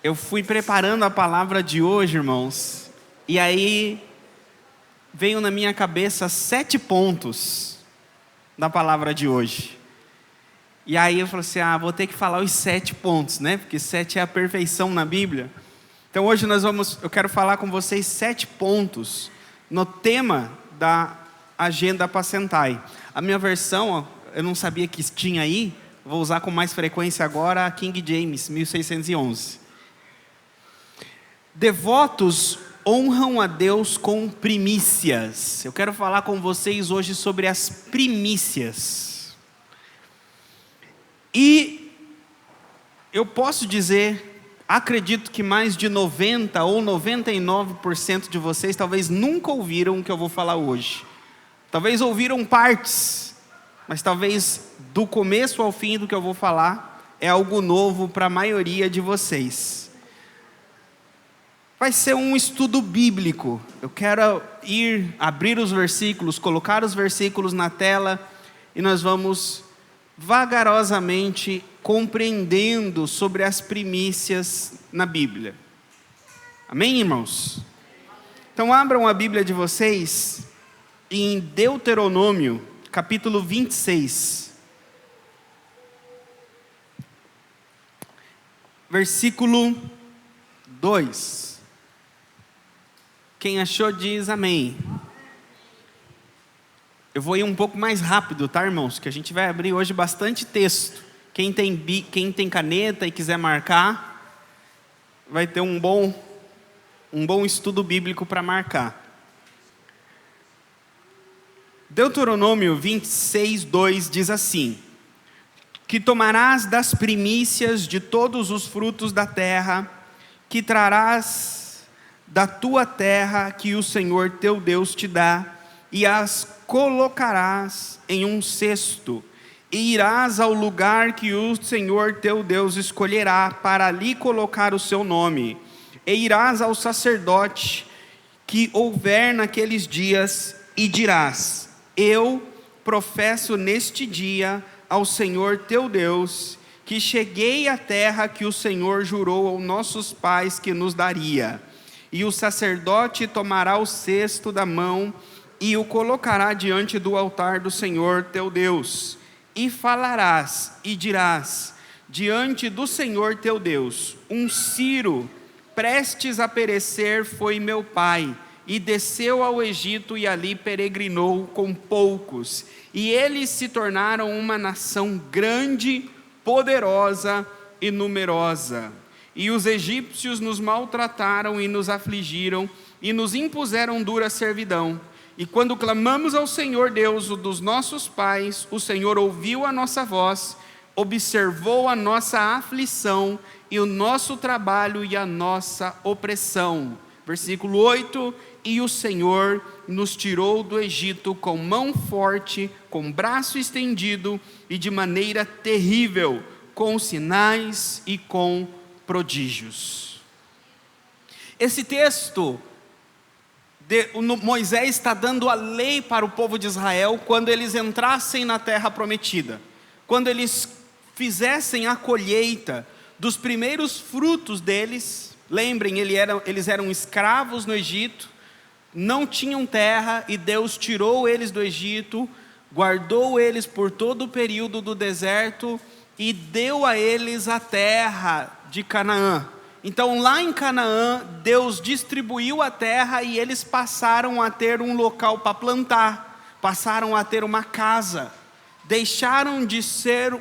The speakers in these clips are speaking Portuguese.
Eu fui preparando a palavra de hoje, irmãos, e aí veio na minha cabeça 7 pontos da palavra de hoje. E aí eu falei assim, vou ter que falar os 7 pontos, né? Porque 7 é a perfeição na Bíblia. Então hoje eu quero falar com vocês 7 pontos no tema da agenda Apacentai. A minha versão, eu não sabia que tinha aí, vou usar com mais frequência agora a King James, 1611. Devotos honram a Deus com primícias. Eu quero falar com vocês hoje sobre as primícias. E eu posso dizer, acredito que mais de 90 ou 99% de vocês talvez nunca ouviram o que eu vou falar hoje. Talvez ouviram partes, mas talvez do começo ao fim do que eu vou falar é algo novo para a maioria de vocês. Vai ser um estudo bíblico. Eu quero abrir os versículos, colocar os versículos na tela e nós vamos vagarosamente compreendendo sobre as primícias na Bíblia. Amém, irmãos? Então abram a Bíblia de vocês em Deuteronômio, capítulo 26. Versículo 2. Quem achou diz amém. Eu vou ir um pouco mais rápido, tá, irmãos? Que a gente vai abrir hoje bastante texto. Quem tem caneta e quiser marcar, vai ter um bom estudo bíblico para marcar. Deuteronômio 26, 2 diz assim: que tomarás das primícias de todos os frutos da terra, que trarás da tua terra que o Senhor teu Deus te dá, e as colocarás em um cesto, e irás ao lugar que o Senhor teu Deus escolherá para ali colocar o seu nome, e irás ao sacerdote que houver naqueles dias, e dirás: eu professo neste dia ao Senhor teu Deus, que cheguei à terra que o Senhor jurou aos nossos pais que nos daria. E o sacerdote tomará o cesto da mão e o colocará diante do altar do Senhor teu Deus. E falarás e dirás diante do Senhor teu Deus: um Ciro, prestes a perecer, foi meu pai, e desceu ao Egito e ali peregrinou com poucos. E eles se tornaram uma nação grande, poderosa e numerosa. E os egípcios nos maltrataram e nos afligiram, e nos impuseram dura servidão. E quando clamamos ao Senhor Deus, o dos nossos pais, o Senhor ouviu a nossa voz, observou a nossa aflição, e o nosso trabalho e a nossa opressão. Versículo 8, e o Senhor nos tirou do Egito com mão forte, com braço estendido, e de maneira terrível, com sinais e com prodígios. Esse texto, Moisés está dando a lei para o povo de Israel quando eles entrassem na terra prometida, quando eles fizessem a colheita dos primeiros frutos deles. Lembrem, eles eram escravos no Egito, não tinham terra, e Deus tirou eles do Egito, guardou eles por todo o período do deserto e deu a eles a terra de Canaã. Então lá em Canaã, Deus distribuiu a terra e eles passaram a ter um local para plantar, passaram a ter uma casa, deixaram de ser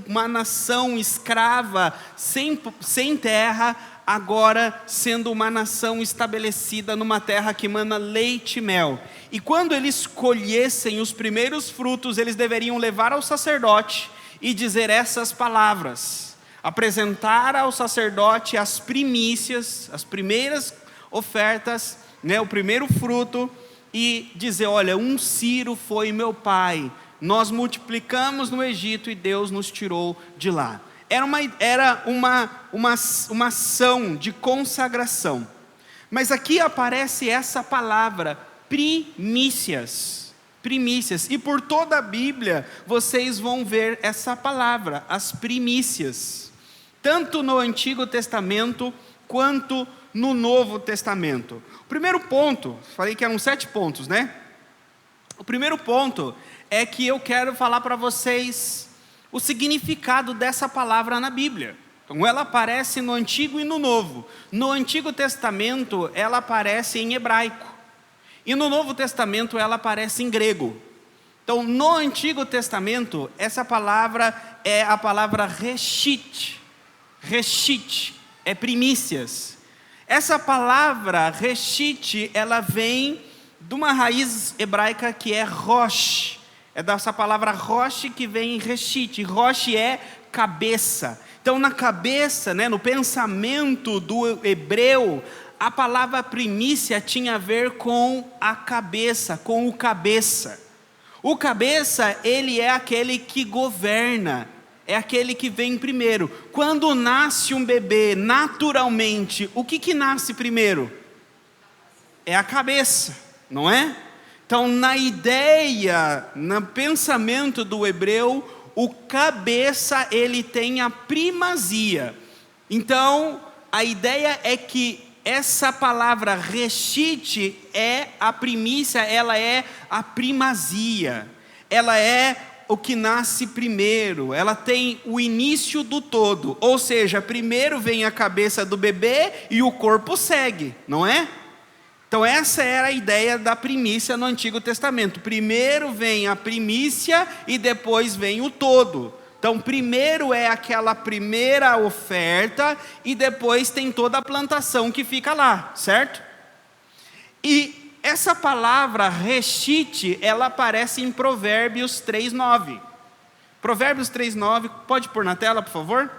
uma nação escrava, sem terra, agora sendo uma nação estabelecida numa terra que mana leite e mel. E quando eles colhessem os primeiros frutos, eles deveriam levar ao sacerdote e dizer essas palavras, apresentar ao sacerdote as primícias, as primeiras ofertas, o primeiro fruto, e dizer: olha, um Ciro foi meu pai, nós multiplicamos no Egito e Deus nos tirou de lá. Era uma ação de consagração. Mas aqui aparece essa palavra, primícias. Primícias. E por toda a Bíblia, vocês vão ver essa palavra, as primícias. Tanto no Antigo Testamento, quanto no Novo Testamento. O primeiro ponto, falei que eram 7 pontos, né? O primeiro ponto é que eu quero falar para vocês o significado dessa palavra na Bíblia. Então, ela aparece no Antigo e no Novo. No Antigo Testamento, ela aparece em hebraico. E no Novo Testamento, ela aparece em grego. Então, no Antigo Testamento, essa palavra é a palavra reshit. Reshit é primícias. Essa palavra reshit, ela vem de uma raiz hebraica que é rosh. É dessa palavra rosh que vem reshit. Rosh é cabeça. Então, na cabeça, no pensamento do hebreu, a palavra primícia tinha a ver com a cabeça, com o cabeça. O cabeça, ele é aquele que governa, é aquele que vem primeiro. Quando nasce um bebê, naturalmente, o que nasce primeiro? É a cabeça, não é? Então, na ideia, no pensamento do hebreu, o cabeça, ele tem a primazia. Então, a ideia é que essa palavra reshit é a primícia, ela é a primazia. Ela é o que nasce primeiro, ela tem o início do todo. Ou seja, primeiro vem a cabeça do bebê e o corpo segue, não é? Então essa era a ideia da primícia no Antigo Testamento. Primeiro vem a primícia e depois vem o todo. Então primeiro é aquela primeira oferta e depois tem toda a plantação que fica lá, certo? E essa palavra reshit, ela aparece em Provérbios 3:9. Provérbios 3:9, pode pôr na tela, por favor?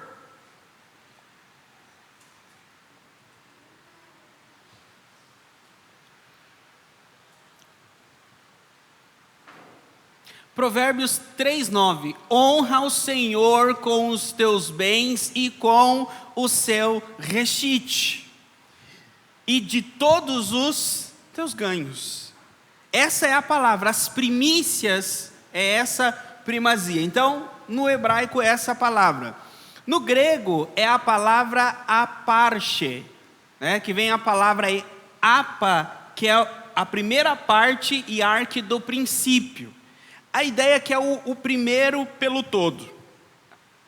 Provérbios 3:9, honra o Senhor com os teus bens e com o seu reshit, e de todos os teus ganhos. Essa é a palavra, as primícias é essa primazia. Então, no hebraico é essa palavra. No grego é a palavra aparche, que vem a palavra apa, que é a primeira parte, e arque do princípio. A ideia é que é o primeiro pelo todo.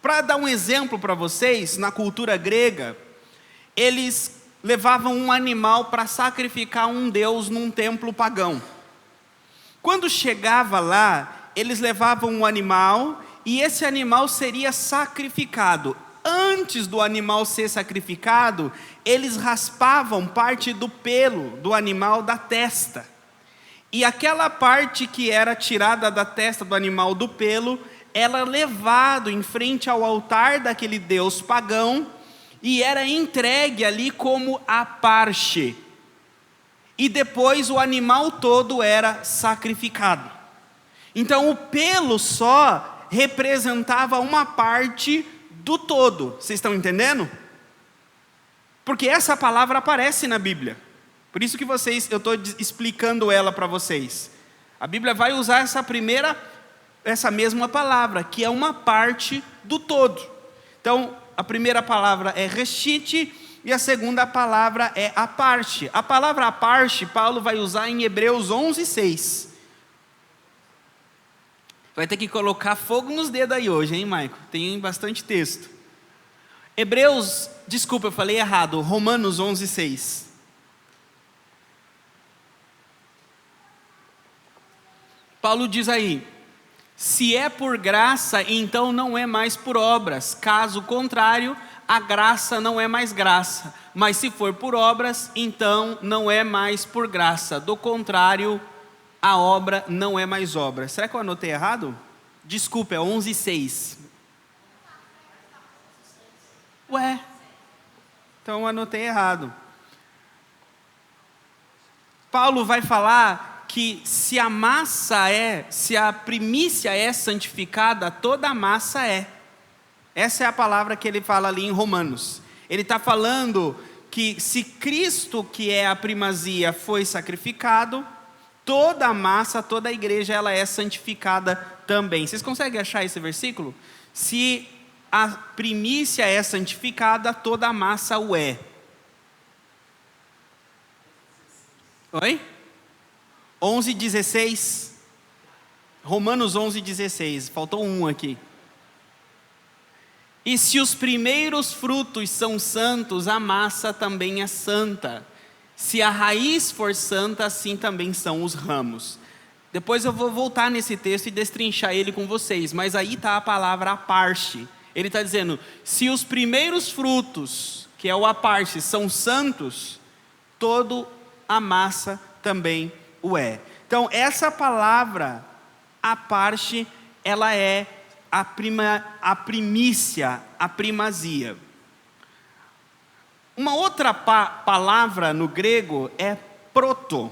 Para dar um exemplo para vocês, na cultura grega, eles levavam um animal para sacrificar um deus num templo pagão. Quando chegava lá, eles levavam um animal e esse animal seria sacrificado. Antes do animal ser sacrificado, eles raspavam parte do pelo do animal da testa. E aquela parte que era tirada da testa do animal do pelo, era levado em frente ao altar daquele deus pagão e era entregue ali como aparche. E depois o animal todo era sacrificado. Então o pelo só representava uma parte do todo. Vocês estão entendendo? Porque essa palavra aparece na Bíblia. Por isso que eu estou explicando ela para vocês. A Bíblia vai usar essa mesma palavra, que é uma parte do todo. Então, a primeira palavra é reshit e a segunda palavra é aparche. A palavra aparche, Paulo vai usar em Hebreus 11:6. Vai ter que colocar fogo nos dedos aí hoje, hein, Maico? Tem bastante texto. Eu falei errado, Romanos 11:6. Paulo diz aí, se é por graça, então não é mais por obras. Caso contrário, a graça não é mais graça. Mas se for por obras, então não é mais por graça. Do contrário, a obra não é mais obra. Será que eu anotei errado? Desculpa, é 11:6. Ué, então eu anotei errado. Paulo vai falar que se a primícia é santificada, toda a massa é. Essa é a palavra que ele fala ali em Romanos. Ele está falando que se Cristo, que é a primazia, foi sacrificado, toda a massa, toda a igreja, ela é santificada também. Vocês conseguem achar esse versículo? Se a primícia é santificada, toda a massa o é. Oi? 11:16. Romanos 11:16. Faltou um aqui. E se os primeiros frutos são santos, a massa também é santa. Se a raiz for santa, assim também são os ramos. Depois eu vou voltar nesse texto e destrinchar ele com vocês, mas aí está a palavra aparte. Ele está dizendo, se os primeiros frutos, que é o aparte, são santos, toda a massa também o é. Então essa palavra aparte, ela é a primícia, a primazia. Uma outra palavra no grego é proto.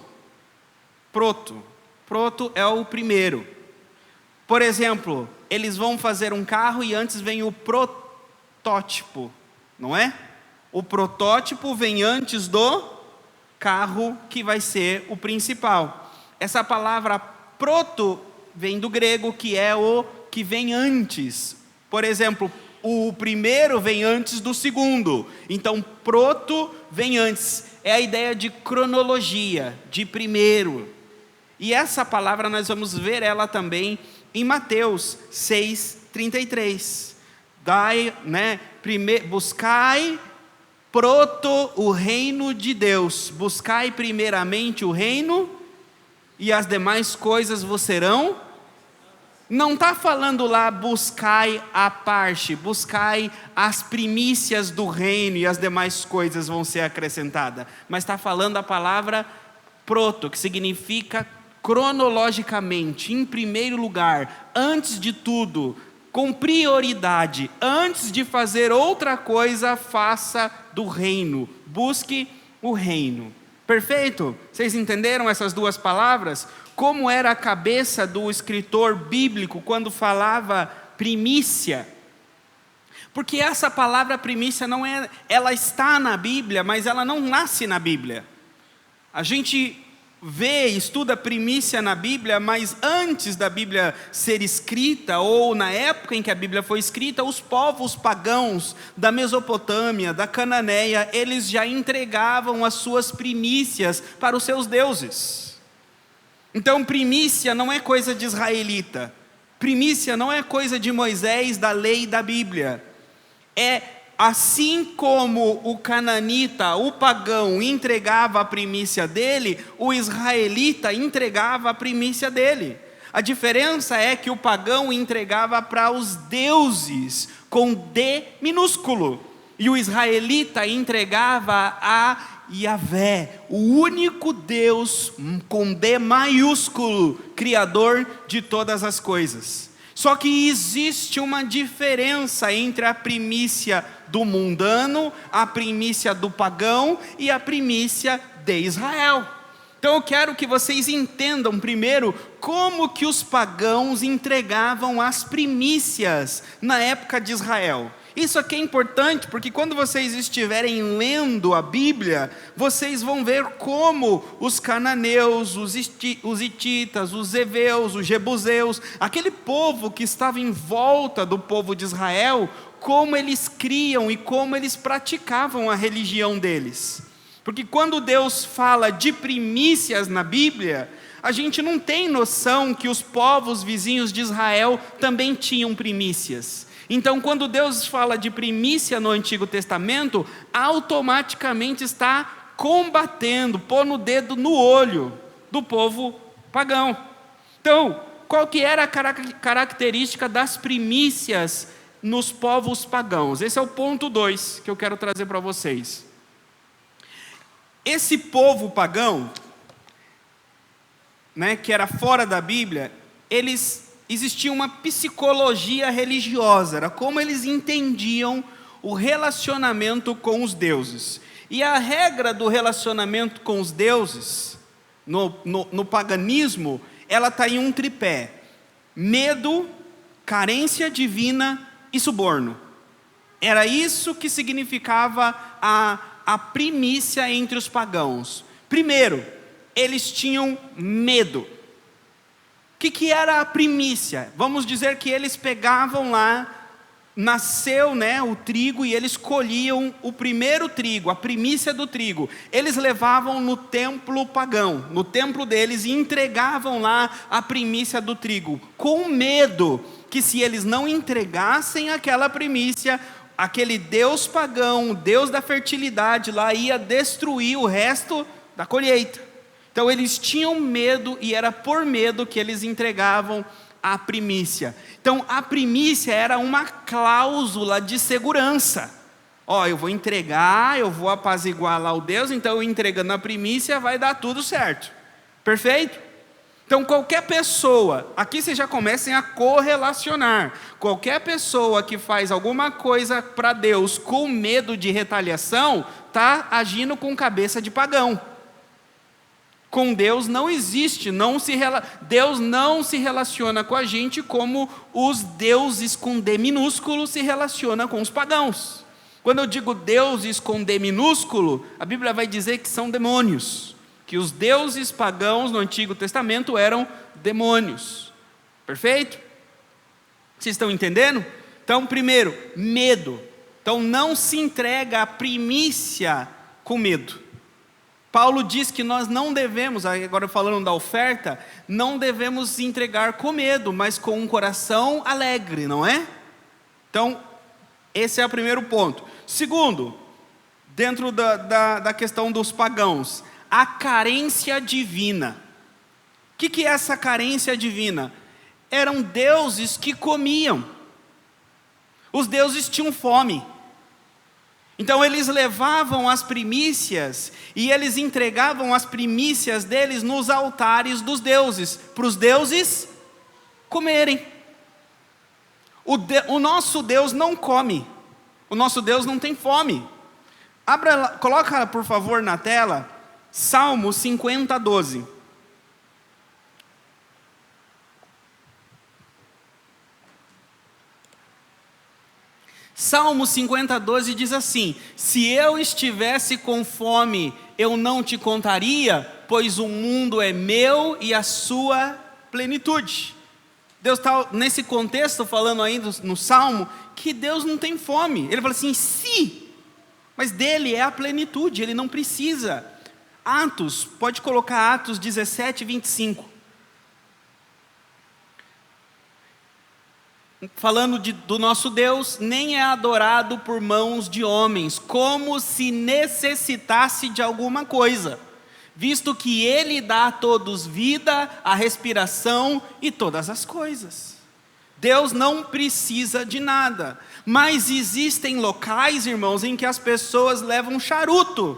Proto. Proto é o primeiro. Por exemplo, eles vão fazer um carro e antes vem o protótipo, não é? O protótipo vem antes do carro que vai ser o principal. Essa palavra proto vem do grego, que é o que vem antes. Por exemplo, o primeiro vem antes do segundo. Então, proto vem antes. É a ideia de cronologia, de primeiro. E essa palavra nós vamos ver ela também em Mateus 6:33. Buscai proto o reino de Deus. Buscai primeiramente o reino e as demais coisas vos serão. Não está falando lá, buscai a parte, buscai as primícias do reino e as demais coisas vão ser acrescentadas. Mas está falando a palavra proto, que significa cronologicamente, em primeiro lugar, antes de tudo, com prioridade, antes de fazer outra coisa, faça do reino, busque o reino. Perfeito? Vocês entenderam essas duas palavras? Como era a cabeça do escritor bíblico quando falava primícia? Porque essa palavra primícia não é, ela está na Bíblia, mas ela não nasce na Bíblia. A gente vê, estuda primícia na Bíblia, mas antes da Bíblia ser escrita, ou na época em que a Bíblia foi escrita, os povos pagãos da Mesopotâmia, da Cananeia, eles já entregavam as suas primícias para os seus deuses. Então primícia não é coisa de israelita, primícia não é coisa de Moisés, da lei da Bíblia. É assim como o cananita, o pagão, entregava a primícia dele, o israelita entregava a primícia dele. A diferença é que o pagão entregava para os deuses, com D minúsculo, e o israelita entregava a Yahvé, o único Deus, com D maiúsculo, Criador de todas as coisas. Só que existe uma diferença entre a primícia do mundano, a primícia do pagão e a primícia de Israel. Então eu quero que vocês entendam primeiro como que os pagãos entregavam as primícias na época de Israel. Isso aqui é importante porque quando vocês estiverem lendo a Bíblia, vocês vão ver como os cananeus, os hititas, os heveus, os jebuseus, aquele povo que estava em volta do povo de Israel, como eles criam e como eles praticavam a religião deles. Porque quando Deus fala de primícias na Bíblia, a gente não tem noção que os povos vizinhos de Israel também tinham primícias. Então, quando Deus fala de primícia no Antigo Testamento, automaticamente está combatendo, pondo o dedo no olho do povo pagão. Então, qual que era a característica das primícias nos povos pagãos? Esse é o ponto 2 que eu quero trazer para vocês. Esse povo pagão, que era fora da Bíblia, existia uma psicologia religiosa, era como eles entendiam o relacionamento com os deuses. E a regra do relacionamento com os deuses, no paganismo, ela está em um tripé: medo, carência divina e suborno. Era isso que significava a primícia entre os pagãos. Primeiro, eles tinham medo. O que era a primícia? Vamos dizer que eles pegavam lá nasceu, né, o trigo, e eles colhiam o primeiro trigo, a primícia do trigo. Eles levavam no templo pagão, no templo deles, e entregavam lá a primícia do trigo, com medo que se eles não entregassem aquela primícia, aquele deus pagão, o deus da fertilidade lá, ia destruir o resto da colheita. Então eles tinham medo, e era por medo que eles entregavam a primícia. Então a primícia era uma cláusula de segurança. Eu vou entregar, eu vou apaziguar lá o Deus, então eu entregando a primícia vai dar tudo certo. Perfeito? Então qualquer pessoa, aqui vocês já comecem a correlacionar, qualquer pessoa que faz alguma coisa para Deus com medo de retaliação, está agindo com cabeça de pagão. Com Deus não existe, Deus não se relaciona com a gente como os deuses com D minúsculo se relacionam com os pagãos. Quando eu digo deuses com D minúsculo, a Bíblia vai dizer que são demônios, que os deuses pagãos no Antigo Testamento eram demônios. Perfeito? Vocês estão entendendo? Então, primeiro, medo. Então não se entrega a primícia com medo. Paulo diz que nós não devemos, agora falando da oferta, não devemos entregar com medo, mas com um coração alegre, não é? Então, esse é o primeiro ponto. Segundo, dentro da questão dos pagãos, a carência divina. O que é essa carência divina? Eram deuses que comiam. Os deuses tinham fome. Então eles levavam as primícias e eles entregavam as primícias deles nos altares dos deuses, para os deuses comerem. O nosso Deus não come, o nosso Deus não tem fome. Coloca por favor na tela, Salmo 50:12. Salmo 50:12 diz assim: se eu estivesse com fome, eu não te contaria, pois o mundo é meu e a sua plenitude. Deus está nesse contexto falando aí no Salmo, que Deus não tem fome. Ele fala assim, mas dele é a plenitude, ele não precisa. Atos, pode colocar Atos 17:25. Falando do nosso Deus, nem é adorado por mãos de homens, como se necessitasse de alguma coisa, visto que Ele dá a todos vida, a respiração e todas as coisas. Deus não precisa de nada, mas existem locais, irmãos, em que as pessoas levam charuto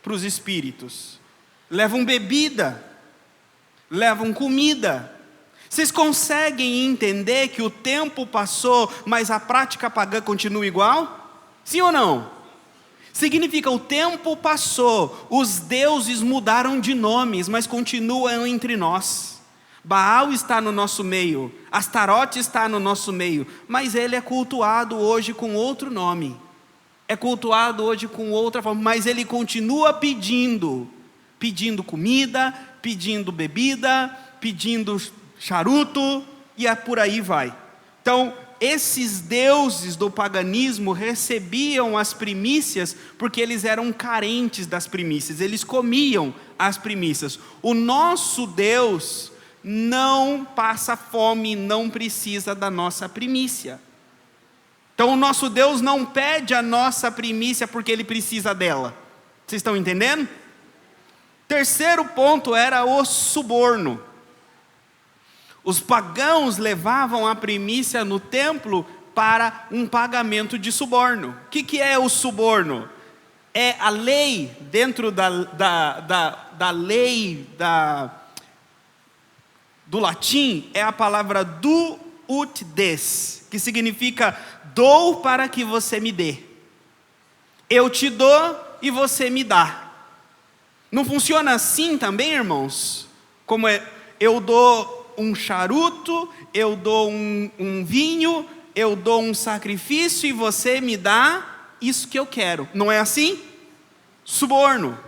para os espíritos, levam bebida, levam comida. Vocês conseguem entender que o tempo passou, mas a prática pagã continua igual? Sim ou não? Significa, o tempo passou, os deuses mudaram de nomes, mas continuam entre nós. Baal está no nosso meio, Astarote está no nosso meio, mas ele é cultuado hoje com outro nome. É cultuado hoje com outra forma, mas ele continua pedindo comida, pedindo bebida, pedindo charuto, e por aí vai. Então, esses deuses do paganismo recebiam as primícias porque eles eram carentes das primícias, eles comiam as primícias. O nosso Deus não passa fome, não precisa da nossa primícia. Então o nosso Deus não pede a nossa primícia porque Ele precisa dela. Vocês estão entendendo? Terceiro ponto era o suborno. Os pagãos levavam a primícia no templo para um pagamento de suborno. O que é o suborno? É a lei, dentro da lei do latim, é a palavra do ut des, que significa dou para que você me dê. Eu te dou e você me dá. Não funciona assim também, irmãos? Como eu dou um charuto, eu dou um vinho, eu dou um sacrifício e você me dá isso que eu quero. Não é assim? Suborno.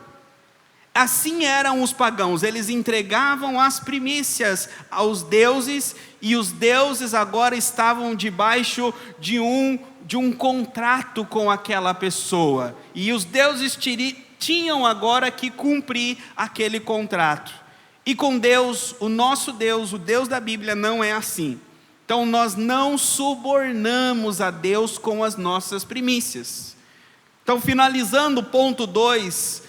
Assim eram os pagãos, eles entregavam as primícias aos deuses e os deuses agora estavam debaixo de um contrato com aquela pessoa, e os deuses tinham agora que cumprir aquele contrato. E com Deus, o nosso Deus, o Deus da Bíblia, não é assim. Então nós não subornamos a Deus com as nossas primícias. Então, finalizando o ponto 2,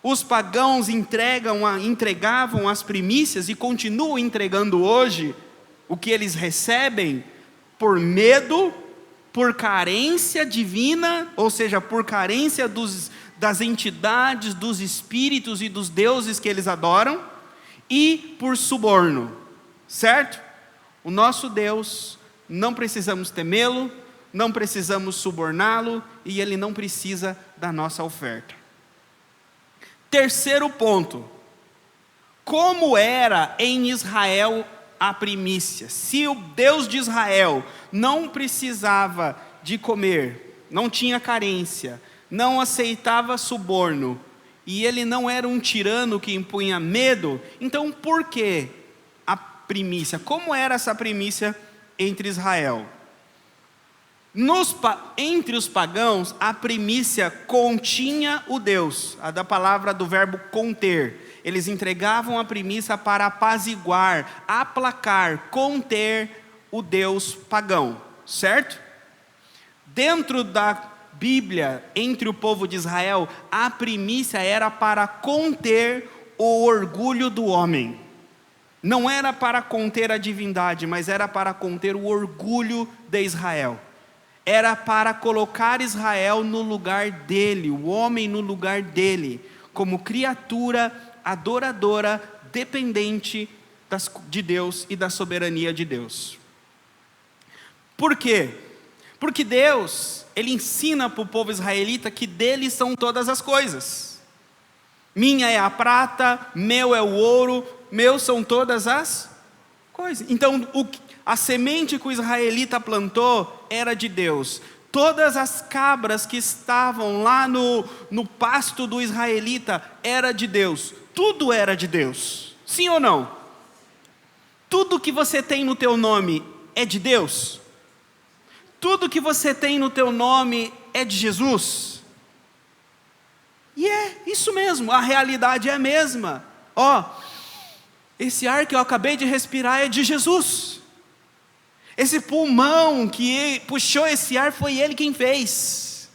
os pagãos entregavam as primícias e continuam entregando hoje o que eles recebem por medo, por carência divina, ou seja, por carência das entidades, dos espíritos e dos deuses que eles adoram, e por suborno, certo? O nosso Deus, não precisamos temê-lo, não precisamos suborná-lo, e Ele não precisa da nossa oferta. Terceiro ponto: como era em Israel a primícia? Se o Deus de Israel não precisava de comer, não tinha carência, não aceitava suborno, e ele não era um tirano que impunha medo, então por que a primícia? Como era essa primícia entre Israel? Entre os pagãos, a primícia continha o Deus, a da palavra do verbo conter. Eles entregavam a primícia para apaziguar, aplacar, conter o Deus pagão, certo? Dentro da Bíblia, entre o povo de Israel, a primícia era para conter o orgulho do homem. Não era para conter a divindade, mas era para conter o orgulho de Israel. Era para colocar Israel no lugar dele, o homem no lugar dele, como criatura adoradora, dependente de Deus e da soberania de Deus. Por quê? Porque Deus, Ele ensina para o povo israelita que dele são todas as coisas. Minha é a prata, meu é o ouro, meu são todas as coisas. Então, a semente que o israelita plantou era de Deus. Todas as cabras que estavam lá no pasto do israelita era de Deus. Tudo era de Deus. Sim ou não? Tudo que você tem no teu nome é de Deus? Tudo que você tem no teu nome é de Jesus? E é isso mesmo, a realidade é a mesma. Esse ar que eu acabei de respirar é de Jesus. Esse pulmão que puxou esse ar foi Ele quem fez.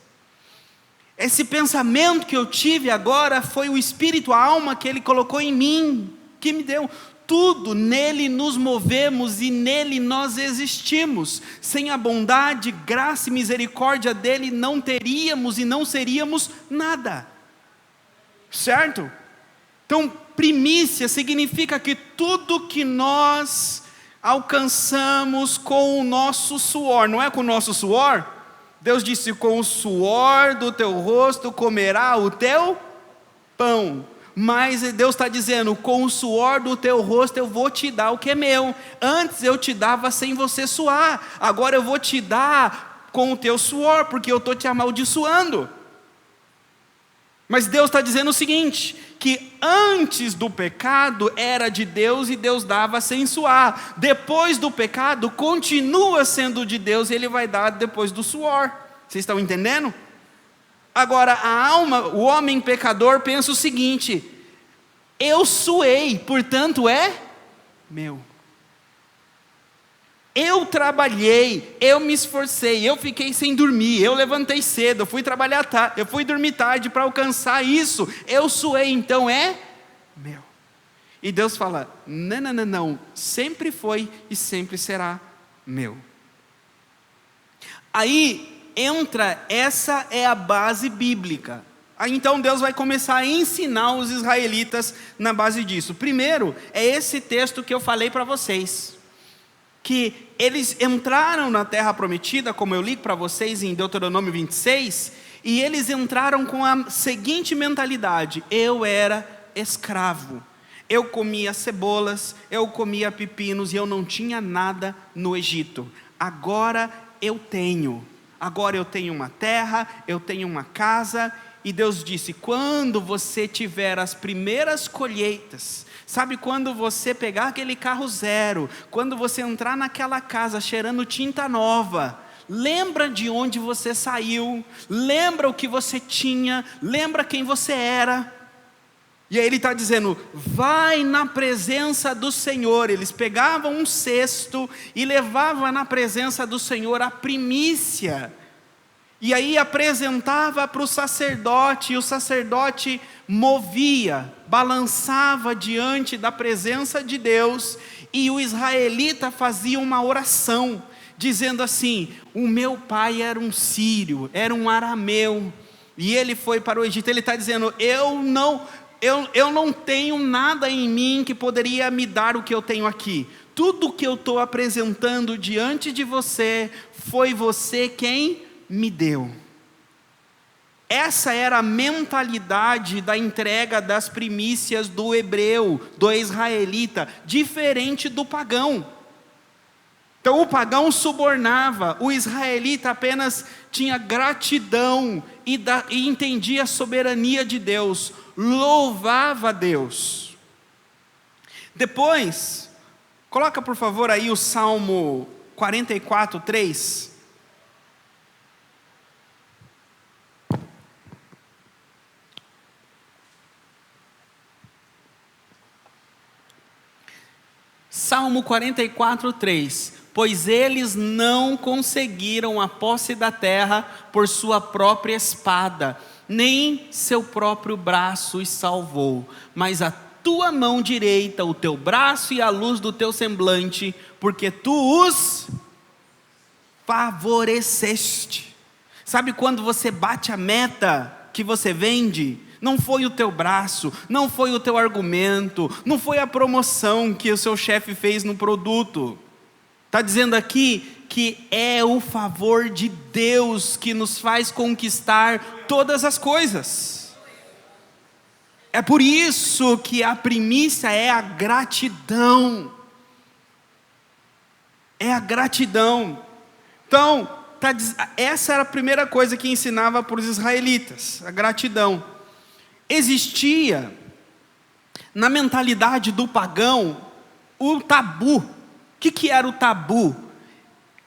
Esse pensamento que eu tive agora foi o Espírito, a alma que Ele colocou em mim, que me deu. Tudo, nele nos movemos e nele nós existimos. Sem a bondade, graça e misericórdia dele, não teríamos e não seríamos nada. Certo? Então, primícia significa que tudo que nós alcançamos com o nosso suor, não é com o nosso suor? Deus disse: com o suor do teu rosto comerá o teu pão. Mas Deus está dizendo: com o suor do teu rosto eu vou te dar o que é meu. Antes eu te dava sem você suar, agora eu vou te dar com o teu suor, porque eu estou te amaldiçoando. Mas Deus está dizendo o seguinte, que antes do pecado era de Deus e Deus dava sem suar. Depois do pecado continua sendo de Deus e Ele vai dar depois do suor. Vocês estão entendendo? Agora a alma, o homem pecador pensa o seguinte: eu suei, portanto é meu. Eu trabalhei, eu me esforcei, eu fiquei sem dormir, eu levantei cedo, eu fui trabalhar tarde, eu fui dormir tarde para alcançar isso, eu suei, então é meu. E Deus fala: não, sempre foi e sempre será meu. Aí essa é a base bíblica. Aí então Deus vai começar a ensinar os israelitas na base disso. Primeiro, é esse texto que eu falei para vocês, que eles entraram na terra prometida, como eu li para vocês em Deuteronômio 26, e eles entraram com a seguinte mentalidade: eu era escravo, eu comia cebolas, eu comia pepinos, e eu não tinha nada no Egito. Agora eu tenho uma terra, eu tenho uma casa. E Deus disse: quando você tiver as primeiras colheitas, Sabe quando você pegar aquele carro zero, quando você entrar naquela casa cheirando tinta nova, lembra de onde você saiu, lembra o que você tinha, lembra quem você era. E aí ele está dizendo, vai na presença do Senhor. Eles pegavam um cesto e levavam na presença do Senhor a primícia. E aí apresentava para o sacerdote, e o sacerdote movia, balançava diante da presença de Deus, e o israelita fazia uma oração, dizendo assim, o meu pai era um sírio, era um arameu, e ele foi para o Egito. Ele está dizendo, eu não tenho nada em mim que poderia me dar o que eu tenho aqui. Tudo que eu estou apresentando diante de você, foi você quem me deu. Essa era a mentalidade da entrega das primícias do hebreu, do israelita, diferente do pagão. Então o pagão subornava, o israelita apenas tinha gratidão e entendia a soberania de Deus, louvava a Deus. Depois, coloca por favor aí o Salmo 44, 3. Salmo 44, 3. Pois eles não conseguiram a posse da terra por sua própria espada, nem seu próprio braço os salvou, mas a tua mão direita, o teu braço e a luz do teu semblante, porque tu os favoreceste. Sabe quando você bate a meta que você vende? Não foi o teu braço, não foi o teu argumento, não foi a promoção que o seu chefe fez no produto. Está dizendo aqui que é o favor de Deus que nos faz conquistar todas as coisas. É por isso que a primícia é a gratidão. É a gratidão. Então, essa era a primeira coisa que ensinava para os israelitas, a gratidão. Existia na mentalidade do pagão o tabu. O que era o tabu?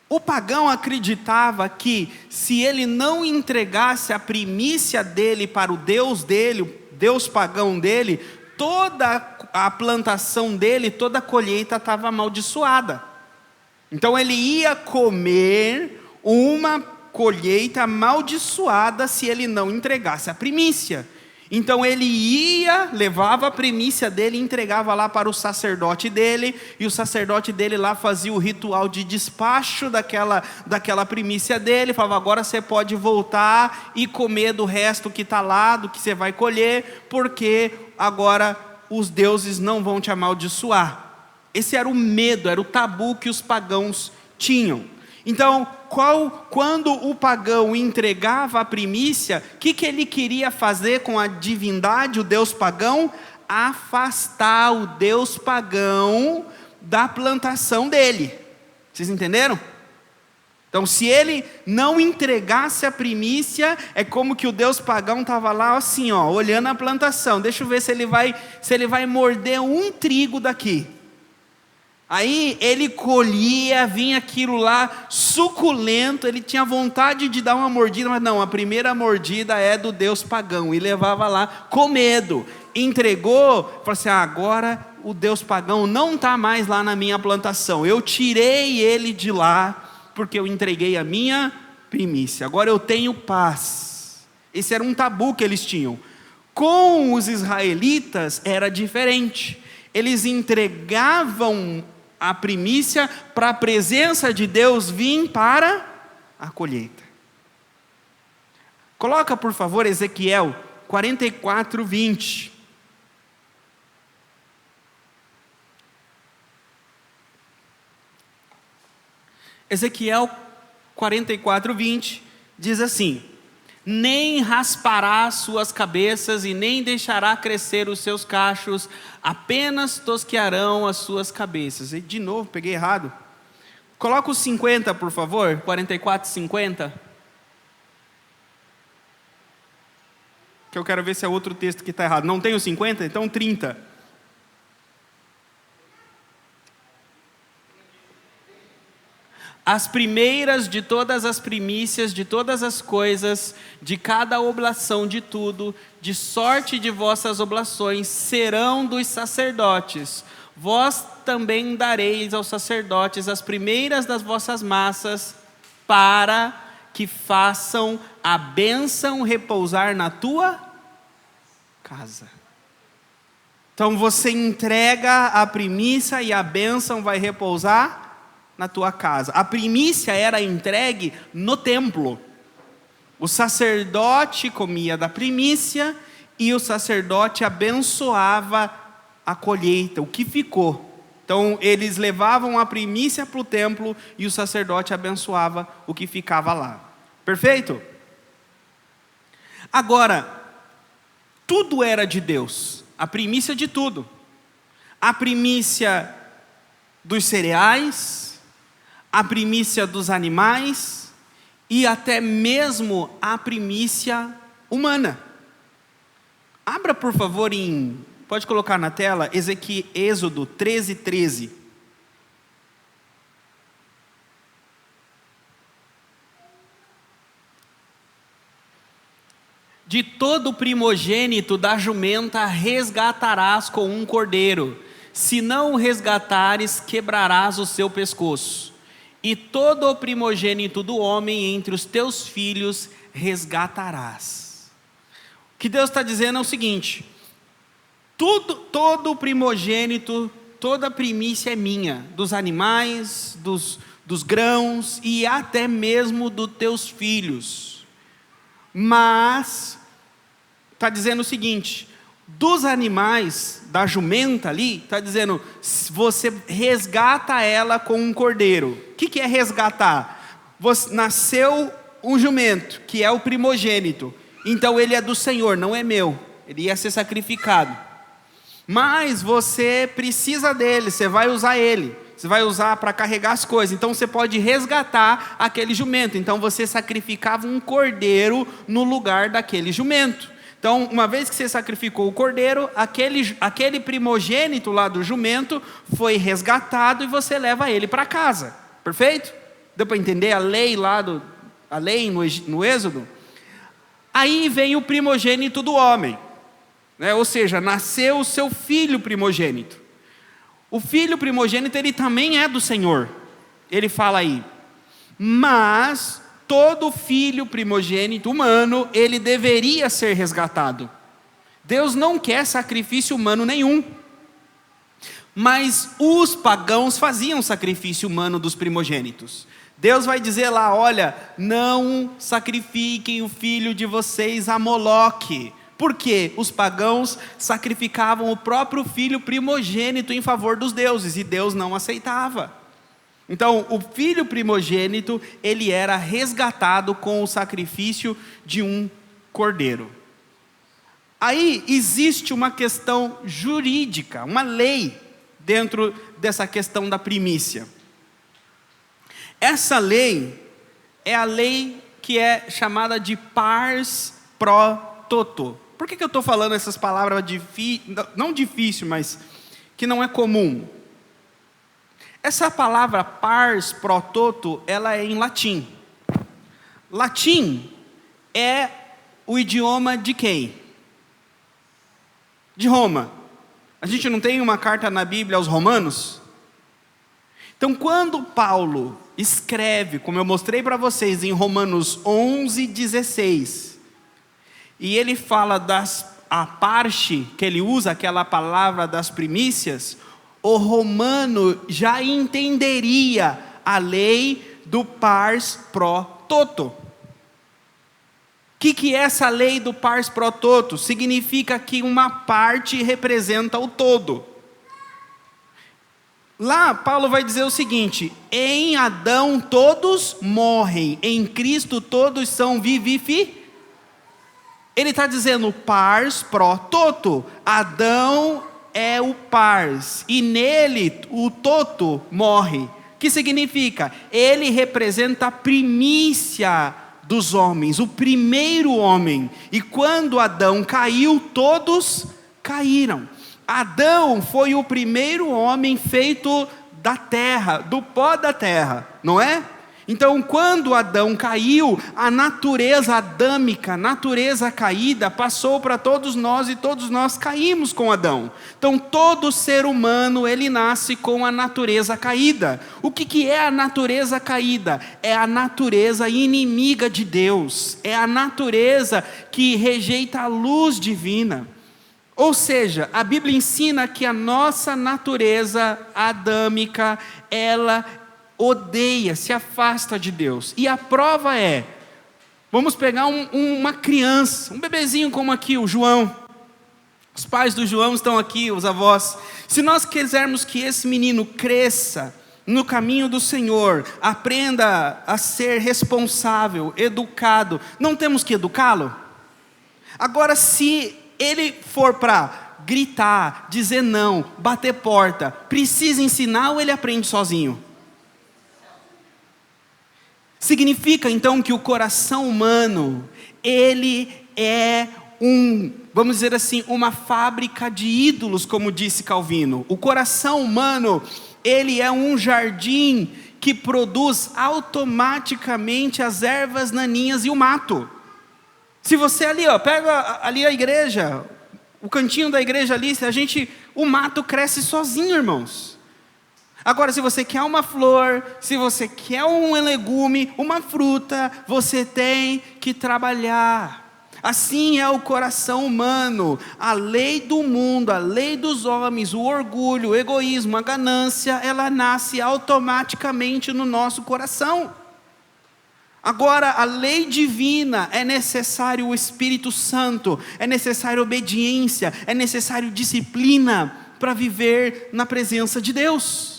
O pagão acreditava que se ele não entregasse a primícia dele para o Deus dele, o Deus pagão dele, toda a plantação dele, toda a colheita estava amaldiçoada. Então ele ia comer uma colheita amaldiçoada se ele não entregasse a primícia. Então ele ia, levava a primícia dele e entregava lá para o sacerdote dele, e o sacerdote dele lá fazia o ritual de despacho daquela primícia dele, falava, agora você pode voltar e comer do resto que está lá, do que você vai colher, porque agora os deuses não vão te amaldiçoar. Esse era o medo, era o tabu que os pagãos tinham. Então, quando o pagão entregava a primícia, o que ele queria fazer com a divindade, o Deus pagão? Afastar o Deus pagão da plantação dele. Vocês entenderam? Então, se ele não entregasse a primícia, é como que o Deus pagão estava lá assim, ó, olhando a plantação. Deixa eu ver se ele vai morder um trigo daqui. Aí ele colhia, vinha aquilo lá suculento, ele tinha vontade de dar uma mordida, mas não, a primeira mordida é do Deus pagão, e levava lá com medo, entregou, falou assim, agora o Deus pagão não está mais lá na minha plantação, eu tirei ele de lá, porque eu entreguei a minha primícia, agora eu tenho paz. Esse era um tabu que eles tinham. Com os israelitas era diferente, eles entregavam a primícia para a presença de Deus vir para a colheita. Coloca por favor Ezequiel 44, 20. Ezequiel 44, 20 diz assim, nem raspará suas cabeças e nem deixará crescer os seus cachos, apenas tosquearão as suas cabeças. E de novo, peguei errado. Coloca os 50, por favor, 44, 50. Que eu quero ver se é outro texto que está errado. Não tem o 50? Então 30. as primeiras de todas as primícias, de todas as coisas, de cada oblação de tudo, de sorte de vossas oblações, serão dos sacerdotes. Vós também dareis aos sacerdotes as primeiras das vossas massas, para que façam a bênção repousar na tua casa. Então você entrega a primícia e a bênção vai repousar na tua casa. A primícia era entregue no templo. O sacerdote comia da primícia e o sacerdote abençoava a colheita, o que ficou. Então eles levavam a primícia para o templo e o sacerdote abençoava o que ficava lá. Perfeito? Agora, tudo era de Deus. A primícia de tudo. A primícia dos cereais, a primícia dos animais e até mesmo a primícia humana. Abra por favor pode colocar na tela, Êxodo 13:13. De todo primogênito da jumenta resgatarás com um cordeiro. Se não o resgatares, quebrarás o seu pescoço. E todo o primogênito do homem entre os teus filhos resgatarás. O que Deus está dizendo é o seguinte: todo primogênito, toda primícia é minha, dos animais, dos grãos e até mesmo dos teus filhos. Mas está dizendo o seguinte: dos animais, da jumenta ali, está dizendo, você resgata ela com um cordeiro. O que é resgatar? Nasceu um jumento, que é o primogênito, então ele é do Senhor, não é meu, ele ia ser sacrificado. Mas você precisa dele, você vai usar ele, você vai usar para carregar as coisas, então você pode resgatar aquele jumento. Então você sacrificava um cordeiro no lugar daquele jumento. Então, uma vez que você sacrificou o cordeiro, aquele primogênito lá do jumento foi resgatado e você leva ele para casa. Perfeito? Deu para entender a lei lá, a lei no Êxodo? Aí vem o primogênito do homem, né? Ou seja, nasceu o seu filho primogênito. O filho primogênito, ele também é do Senhor. Ele fala aí, mas todo filho primogênito humano, ele deveria ser resgatado. Deus não quer sacrifício humano nenhum. Mas os pagãos faziam sacrifício humano dos primogênitos. Deus vai dizer lá, olha, não sacrifiquem o filho de vocês a Moloque. Por quê? Os pagãos sacrificavam o próprio filho primogênito em favor dos deuses, e Deus não aceitava. Então, o filho primogênito, ele era resgatado com o sacrifício de um cordeiro. Aí existe uma questão jurídica, uma lei dentro dessa questão da primícia. Essa lei é a lei que é chamada de pars pro toto. Por que eu estou falando essas palavras não difícil, mas que não é comum? Essa palavra pars pro toto, ela é em latim. Latim é o idioma de quem? De Roma. A gente não tem uma carta na Bíblia aos romanos? Então, quando Paulo escreve, como eu mostrei para vocês em Romanos 11:16, e ele fala a parte que ele usa, aquela palavra das primícias, o romano já entenderia a lei do pars pro toto. O que é essa lei do pars pro toto? Significa que uma parte representa o todo. Lá Paulo vai dizer o seguinte: em Adão todos morrem, em Cristo todos são vivificados. Ele está dizendo pars pro toto. Adão é o pars, e nele o toto morre. Que significa? Ele representa a primícia dos homens, o primeiro homem. E quando Adão caiu, todos caíram. Adão foi o primeiro homem feito da terra, do pó da terra, não é? Então, quando Adão caiu, a natureza adâmica, a natureza caída, passou para todos nós e todos nós caímos com Adão. Então, todo ser humano, ele nasce com a natureza caída. O que é a natureza caída? É a natureza inimiga de Deus, é a natureza que rejeita a luz divina. Ou seja, a Bíblia ensina que a nossa natureza adâmica, ela odeia, se afasta de Deus. E a prova é, vamos pegar uma criança, um bebezinho como aqui, o João. Os pais do João estão aqui, os avós. Se nós quisermos que esse menino cresça no caminho do Senhor, aprenda a ser responsável, educado, não temos que educá-lo? Agora, se ele for para gritar, dizer não, bater porta, precisa ensinar ou ele aprende sozinho? Significa então que o coração humano, ele é vamos dizer assim, uma fábrica de ídolos, como disse Calvino. O coração humano, ele é um jardim que produz automaticamente as ervas daninhas e o mato. Se você ali, pega ali a igreja, o cantinho da igreja ali, o mato cresce sozinho, irmãos. Agora, se você quer uma flor, se você quer um legume, uma fruta, você tem que trabalhar. Assim é o coração humano. A lei do mundo, a lei dos homens, o orgulho, o egoísmo, a ganância, ela nasce automaticamente no nosso coração. Agora, a lei divina, é necessário o Espírito Santo, é necessário obediência, é necessário disciplina para viver na presença de Deus.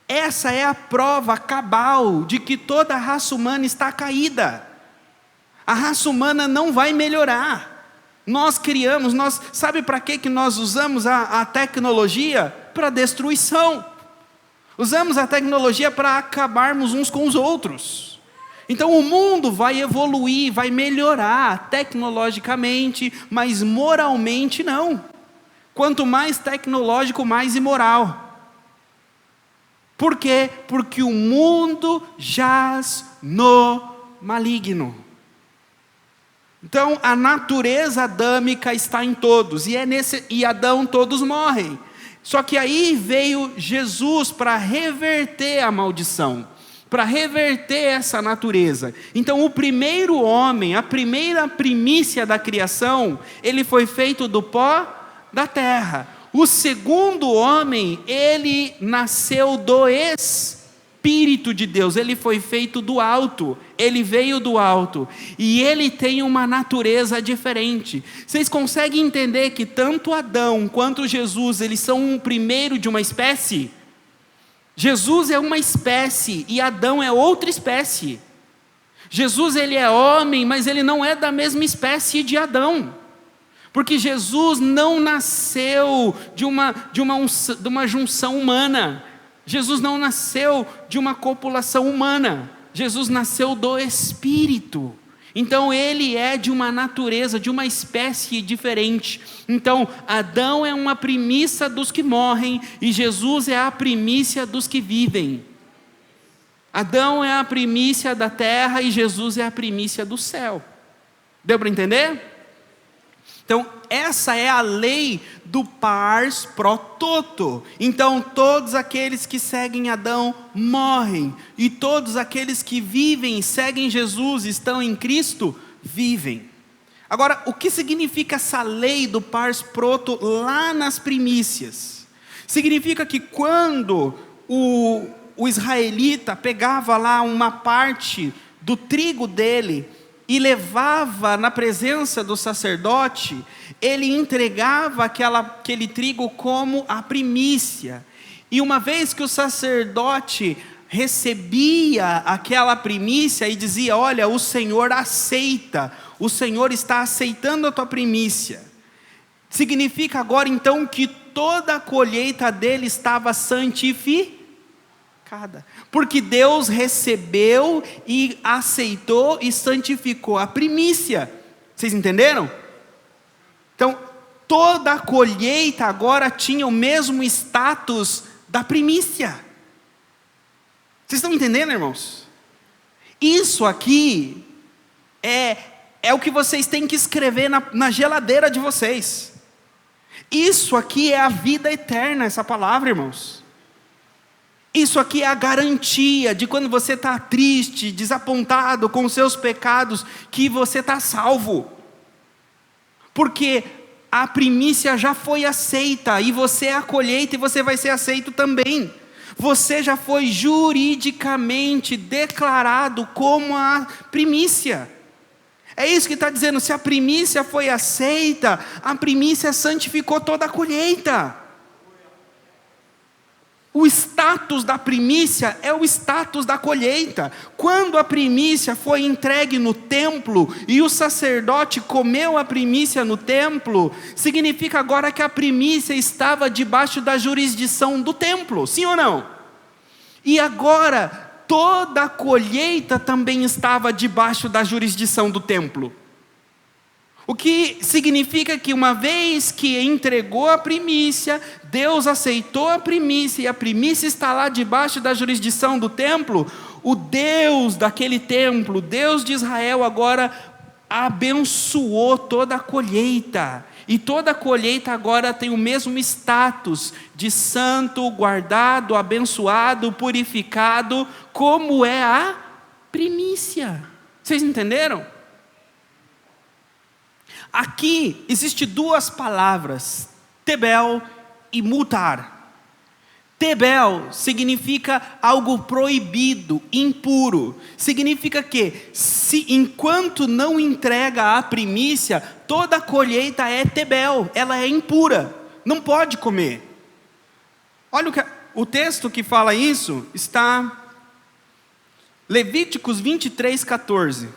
Essa é a prova cabal de que toda a raça humana está caída. A raça humana não vai melhorar. Nós criamos, sabe para que nós usamos a tecnologia? Para destruição. Usamos a tecnologia para acabarmos uns com os outros. Então o mundo vai evoluir, vai melhorar tecnologicamente, mas moralmente não. Quanto mais tecnológico, mais imoral. Por quê? Porque o mundo jaz no maligno. Então a natureza adâmica está em todos, e Adão todos morrem. Só que aí veio Jesus para reverter a maldição, para reverter essa natureza. Então o primeiro homem, a primeira primícia da criação, ele foi feito do pó da terra. O segundo homem, ele nasceu do Espírito de Deus, ele foi feito do alto, ele veio do alto, e ele tem uma natureza diferente. Vocês conseguem entender que tanto Adão quanto Jesus, eles são um primeiro de uma espécie? Jesus é uma espécie, e Adão é outra espécie. Jesus, ele é homem, mas ele não é da mesma espécie de Adão. Porque Jesus não nasceu de uma junção humana. Jesus não nasceu de uma copulação humana. Jesus nasceu do Espírito. Então ele é de uma natureza, de uma espécie diferente. Então Adão é uma primícia dos que morrem e Jesus é a primícia dos que vivem. Adão é a primícia da terra e Jesus é a primícia do céu. Deu para entender? Então, essa é a lei do pars pro toto. Então, todos aqueles que seguem Adão morrem, e todos aqueles que vivem e seguem Jesus, estão em Cristo, vivem. Agora, o que significa essa lei do pars pro toto lá nas primícias? Significa que quando o israelita pegava lá uma parte do trigo dele, e levava na presença do sacerdote, ele entregava aquele trigo como a primícia. E uma vez que o sacerdote recebia aquela primícia e dizia: olha, o Senhor aceita, o Senhor está aceitando a tua primícia. Significa agora então que toda a colheita dele estava santificada. Porque Deus recebeu e aceitou e santificou a primícia. Vocês entenderam? Então, toda a colheita agora tinha o mesmo status da primícia. Vocês estão entendendo, irmãos? Isso aqui é o que vocês têm que escrever na geladeira de vocês. Isso aqui é a vida eterna, essa palavra, irmãos. Isso aqui é a garantia de quando você está triste, desapontado com os seus pecados, que você está salvo. Porque a primícia já foi aceita, e você é a colheita, e você vai ser aceito também. Você já foi juridicamente declarado como a primícia. É isso que está dizendo, se a primícia foi aceita, a primícia santificou toda a colheita. O status da primícia é o status da colheita. Quando a primícia foi entregue no templo e o sacerdote comeu a primícia no templo, significa agora que a primícia estava debaixo da jurisdição do templo, sim ou não? E agora toda a colheita também estava debaixo da jurisdição do templo. O que significa que uma vez que entregou a primícia, Deus aceitou a primícia, e a primícia está lá debaixo da jurisdição do templo, o Deus daquele templo, Deus de Israel, agora abençoou toda a colheita. E toda a colheita agora tem o mesmo status de santo, guardado, abençoado, purificado, como é a primícia. Vocês entenderam? Aqui existe duas palavras, tebel e mutar. Tebel significa algo proibido, impuro. Significa que, enquanto não entrega a primícia, toda a colheita é tebel, ela é impura, não pode comer. Olha o texto que fala isso, está Levíticos 23, 14.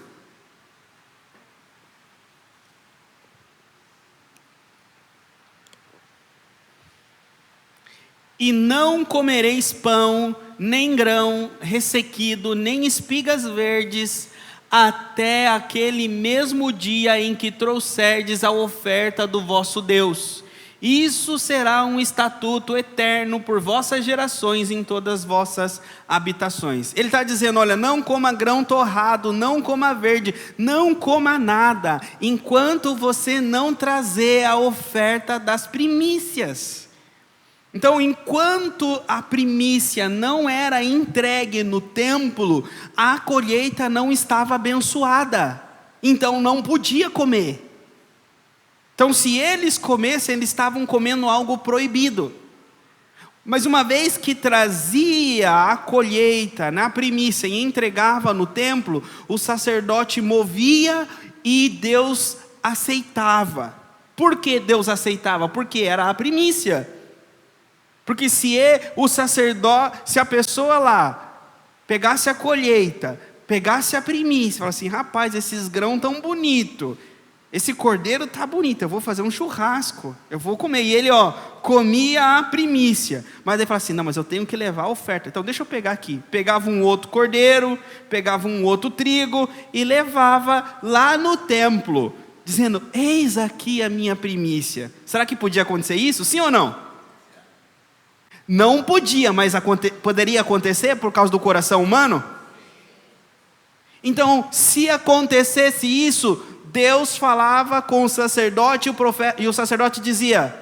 E não comereis pão, nem grão ressequido, nem espigas verdes, até aquele mesmo dia em que trouxerdes a oferta do vosso Deus. Isso será um estatuto eterno por vossas gerações em todas as vossas habitações. Ele está dizendo, olha, não coma grão torrado, não coma verde, não coma nada, enquanto você não trazer a oferta das primícias. Então, enquanto a primícia não era entregue no templo, a colheita não estava abençoada, então não podia comer. Então, se eles comessem, eles estavam comendo algo proibido. Mas uma vez que trazia a colheita na primícia e entregava no templo, o sacerdote movia e Deus aceitava. Por que Deus aceitava? Porque era a primícia. Porque se a pessoa lá pegasse a colheita, pegasse a primícia, falasse assim, rapaz, esses grãos tão bonitos, esse cordeiro tá bonito, eu vou fazer um churrasco, eu vou comer. E ele, comia a primícia, mas ele fala assim, não, mas eu tenho que levar a oferta, então deixa eu pegar aqui. Pegava um outro cordeiro, pegava um outro trigo e levava lá no templo, dizendo, eis aqui a minha primícia. Será que podia acontecer isso? Sim ou não? Não podia, mas poderia acontecer por causa do coração humano? Então, se acontecesse isso, Deus falava com o sacerdote e o sacerdote dizia,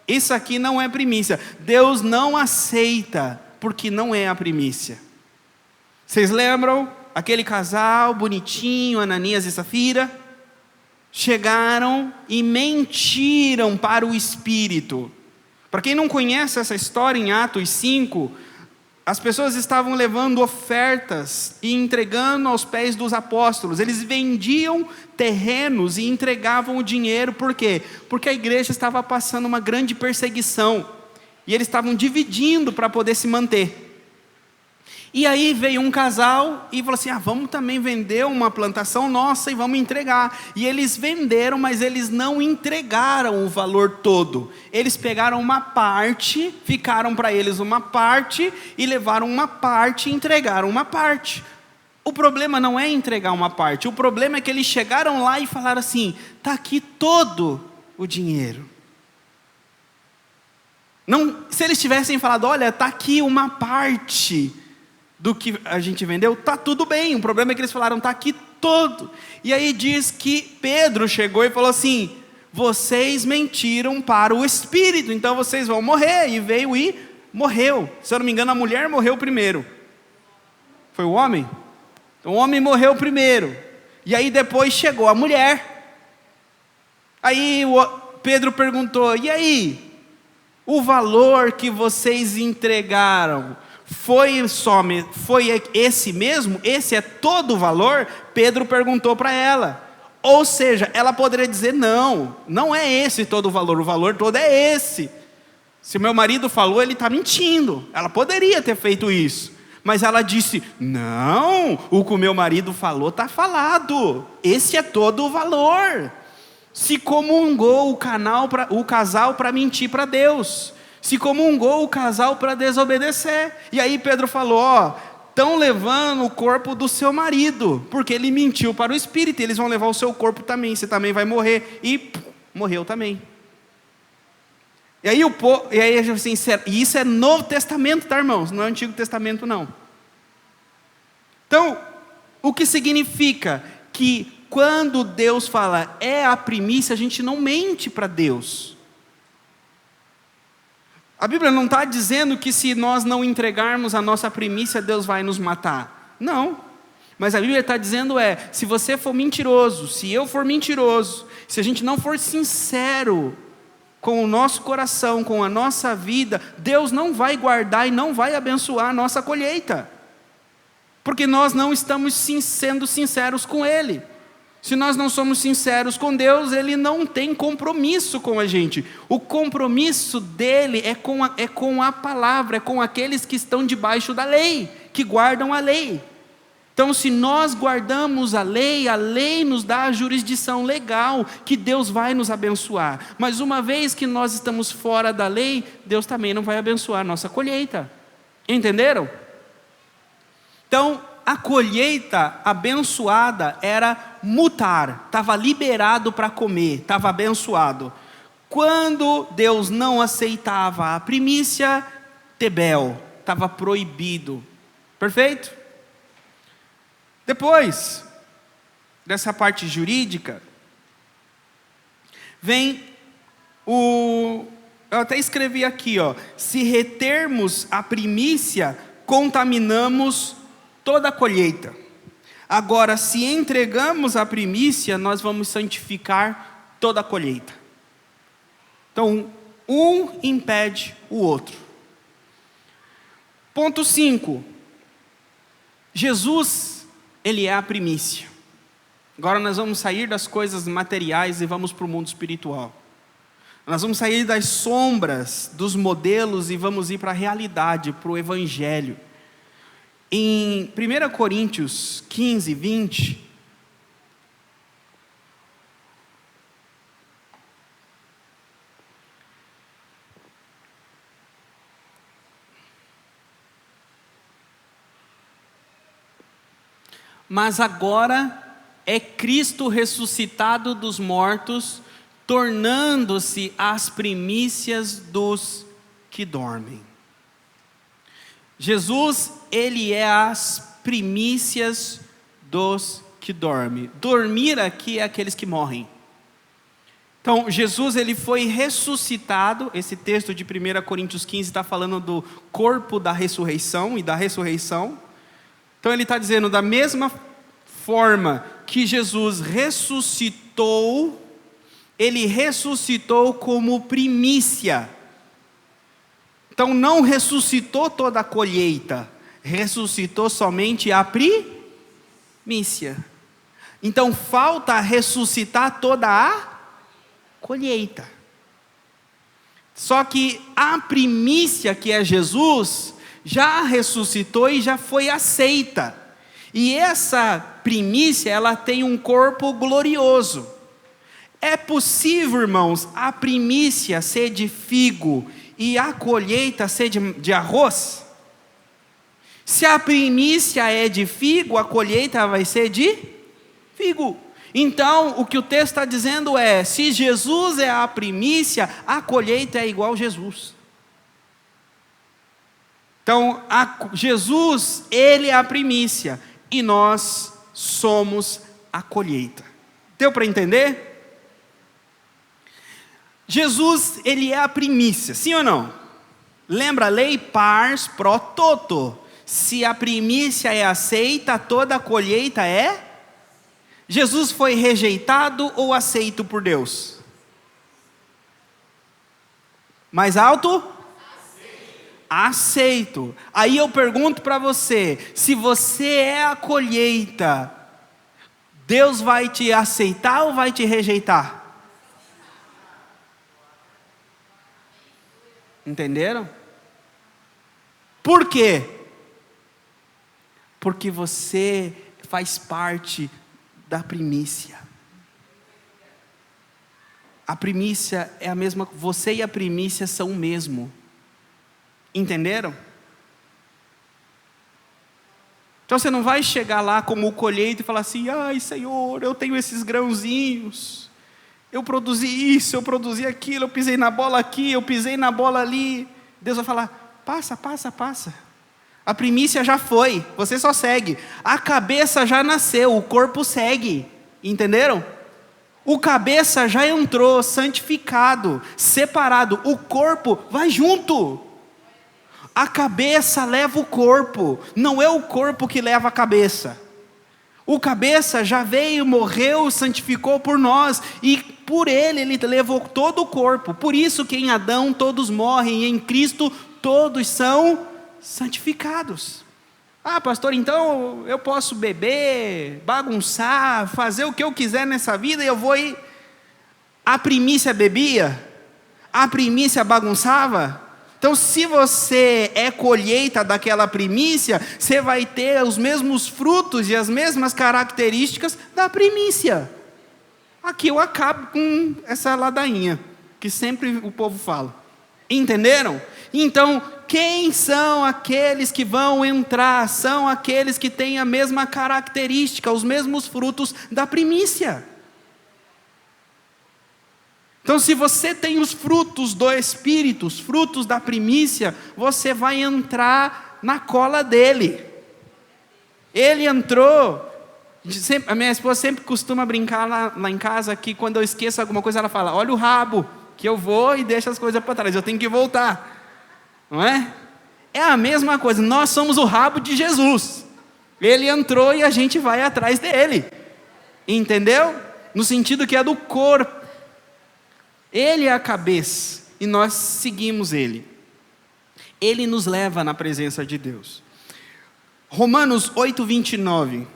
isso aqui não é primícia. Deus não aceita, porque não é a primícia. Vocês lembram? Aquele casal bonitinho, Ananias e Safira, chegaram e mentiram para o Espírito. Para quem não conhece essa história, em Atos 5, as pessoas estavam levando ofertas e entregando aos pés dos apóstolos. Eles vendiam terrenos e entregavam o dinheiro. Por quê? Porque a igreja estava passando uma grande perseguição. E eles estavam dividindo para poder se manter. E aí veio um casal e falou assim, vamos também vender uma plantação nossa e vamos entregar. E eles venderam, mas eles não entregaram o valor todo. Eles pegaram uma parte, ficaram para eles uma parte, e levaram uma parte e entregaram uma parte. O problema não é entregar uma parte, o problema é que eles chegaram lá e falaram assim, está aqui todo o dinheiro. Não, se eles tivessem falado, olha, está aqui uma parte do que a gente vendeu, tá tudo bem. O problema é que eles falaram, tá aqui todo. E aí diz que Pedro chegou e falou assim: vocês mentiram para o Espírito, então vocês vão morrer. E veio e morreu. Se eu não me engano, a mulher morreu primeiro. Foi o homem? Então o homem morreu primeiro. E aí depois chegou a mulher. Aí Pedro perguntou: e aí? O valor que vocês entregaram foi esse mesmo? Esse é todo o valor? Pedro perguntou para ela. Ou seja, ela poderia dizer: não, não é esse todo o valor todo é esse. Se meu marido falou, ele está mentindo. Ela poderia ter feito isso, mas ela disse: não, o que o meu marido falou está falado, esse é todo o valor. Se comungou o casal para mentir para Deus, se comungou o casal para desobedecer. E aí Pedro falou: estão levando o corpo do seu marido, porque ele mentiu para o Espírito, eles vão levar o seu corpo também, você também vai morrer. E morreu também. E aí assim, isso é Novo Testamento, tá, irmãos? Não é Antigo Testamento, não. Então, o que significa? Que quando Deus fala é a primícia, a gente não mente para Deus. A Bíblia não está dizendo que se nós não entregarmos a nossa primícia, Deus vai nos matar. Não. Mas a Bíblia está dizendo se você for mentiroso, se eu for mentiroso, se a gente não for sincero com o nosso coração, com a nossa vida, Deus não vai guardar e não vai abençoar a nossa colheita. Porque nós não estamos sendo sinceros com Ele. Se nós não somos sinceros com Deus, Ele não tem compromisso com a gente. O compromisso dEle é com a palavra, é com aqueles que estão debaixo da lei, que guardam a lei. Então, se nós guardamos a lei nos dá a jurisdição legal, que Deus vai nos abençoar. Mas uma vez que nós estamos fora da lei, Deus também não vai abençoar a nossa colheita. Entenderam? Então, a colheita abençoada era mutar, estava liberado para comer, estava abençoado. Quando Deus não aceitava a primícia, tebel, estava proibido. Perfeito? Depois dessa parte jurídica, vem eu até escrevi aqui, se retermos a primícia, contaminamos toda a colheita. Agora, se entregamos a primícia, nós vamos santificar toda a colheita. Então, um impede o outro. Ponto 5. Jesus, Ele é a primícia. Agora nós vamos sair das coisas materiais e vamos para o mundo espiritual. Nós vamos sair das sombras, dos modelos e vamos ir para a realidade, para o Evangelho. Em 1 Coríntios 15, 20, mas agora é Cristo ressuscitado dos mortos, tornando-se as primícias dos que dormem. Jesus, Ele é as primícias dos que dormem. Dormir aqui é aqueles que morrem. Então, Jesus, Ele foi ressuscitado. Esse texto de 1 Coríntios 15 está falando do corpo da ressurreição e da ressurreição. Então, Ele está dizendo, da mesma forma que Jesus ressuscitou, Ele ressuscitou como primícia. Então não ressuscitou toda a colheita, ressuscitou somente a primícia. Então falta ressuscitar toda a colheita. Só que a primícia, que é Jesus, já ressuscitou e já foi aceita. E essa primícia, ela tem um corpo glorioso. É possível, irmãos, a primícia ser de figo e a colheita ser de arroz? Se a primícia é de figo, a colheita vai ser de figo. Então, o que o texto está dizendo é, se Jesus é a primícia, a colheita é igual a Jesus. Então, Jesus, Ele é a primícia, e nós somos a colheita. Deu para entender? Jesus, Ele é a primícia, sim ou não? Lembra a lei pars pro toto. Se a primícia é aceita, toda a colheita é? Jesus foi rejeitado ou aceito por Deus? Mais alto? Aceito. Aí eu pergunto para você, se você é a colheita, Deus vai te aceitar ou vai te rejeitar? Entenderam? Por quê? Porque você faz parte da primícia. A primícia é a mesma, você e a primícia são o mesmo. Entenderam? Então você não vai chegar lá como o colheita e falar assim: ai Senhor, eu tenho esses grãozinhos, eu produzi isso, eu produzi aquilo, eu pisei na bola aqui, eu pisei na bola ali. Deus vai falar: passa, passa, passa. A primícia já foi, você só segue. A cabeça já nasceu, o corpo segue. Entenderam? O cabeça já entrou, santificado, separado. O corpo vai junto. A cabeça leva o corpo, não é o corpo que leva a cabeça. O cabeça já veio, morreu, santificou por nós, e por ele levou todo o corpo. Por isso que em Adão todos morrem, e em Cristo todos são santificados. Ah, pastor, então eu posso beber, bagunçar, fazer o que eu quiser nessa vida, e eu vou ir. A primícia bebia? A primícia bagunçava? Então, se você é colheita daquela primícia, você vai ter os mesmos frutos e as mesmas características da primícia. Aqui eu acabo com essa ladainha, que sempre o povo fala. Entenderam? Então, quem são aqueles que vão entrar? São aqueles que têm a mesma característica, os mesmos frutos da primícia. Então, se você tem os frutos do Espírito, os frutos da primícia, você vai entrar na cola dele. Ele entrou. A minha esposa sempre costuma brincar lá em casa que quando eu esqueço alguma coisa, ela fala: olha o rabo, que eu vou e deixo as coisas para trás, eu tenho que voltar. Não é? É a mesma coisa, nós somos o rabo de Jesus. Ele entrou e a gente vai atrás dele. Entendeu? No sentido que é do corpo. Ele é a cabeça e nós seguimos ele. Ele nos leva na presença de Deus. Romanos 8:29.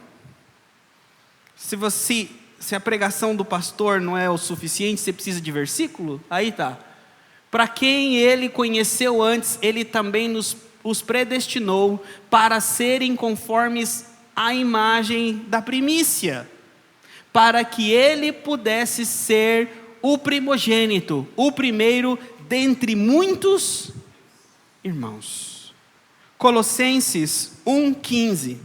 Se a pregação do pastor não é o suficiente, você precisa de versículo? Aí tá. Para quem ele conheceu antes, ele também os predestinou para serem conformes à imagem da primícia, para que ele pudesse ser o primogênito, o primeiro dentre muitos irmãos. Colossenses 1:15.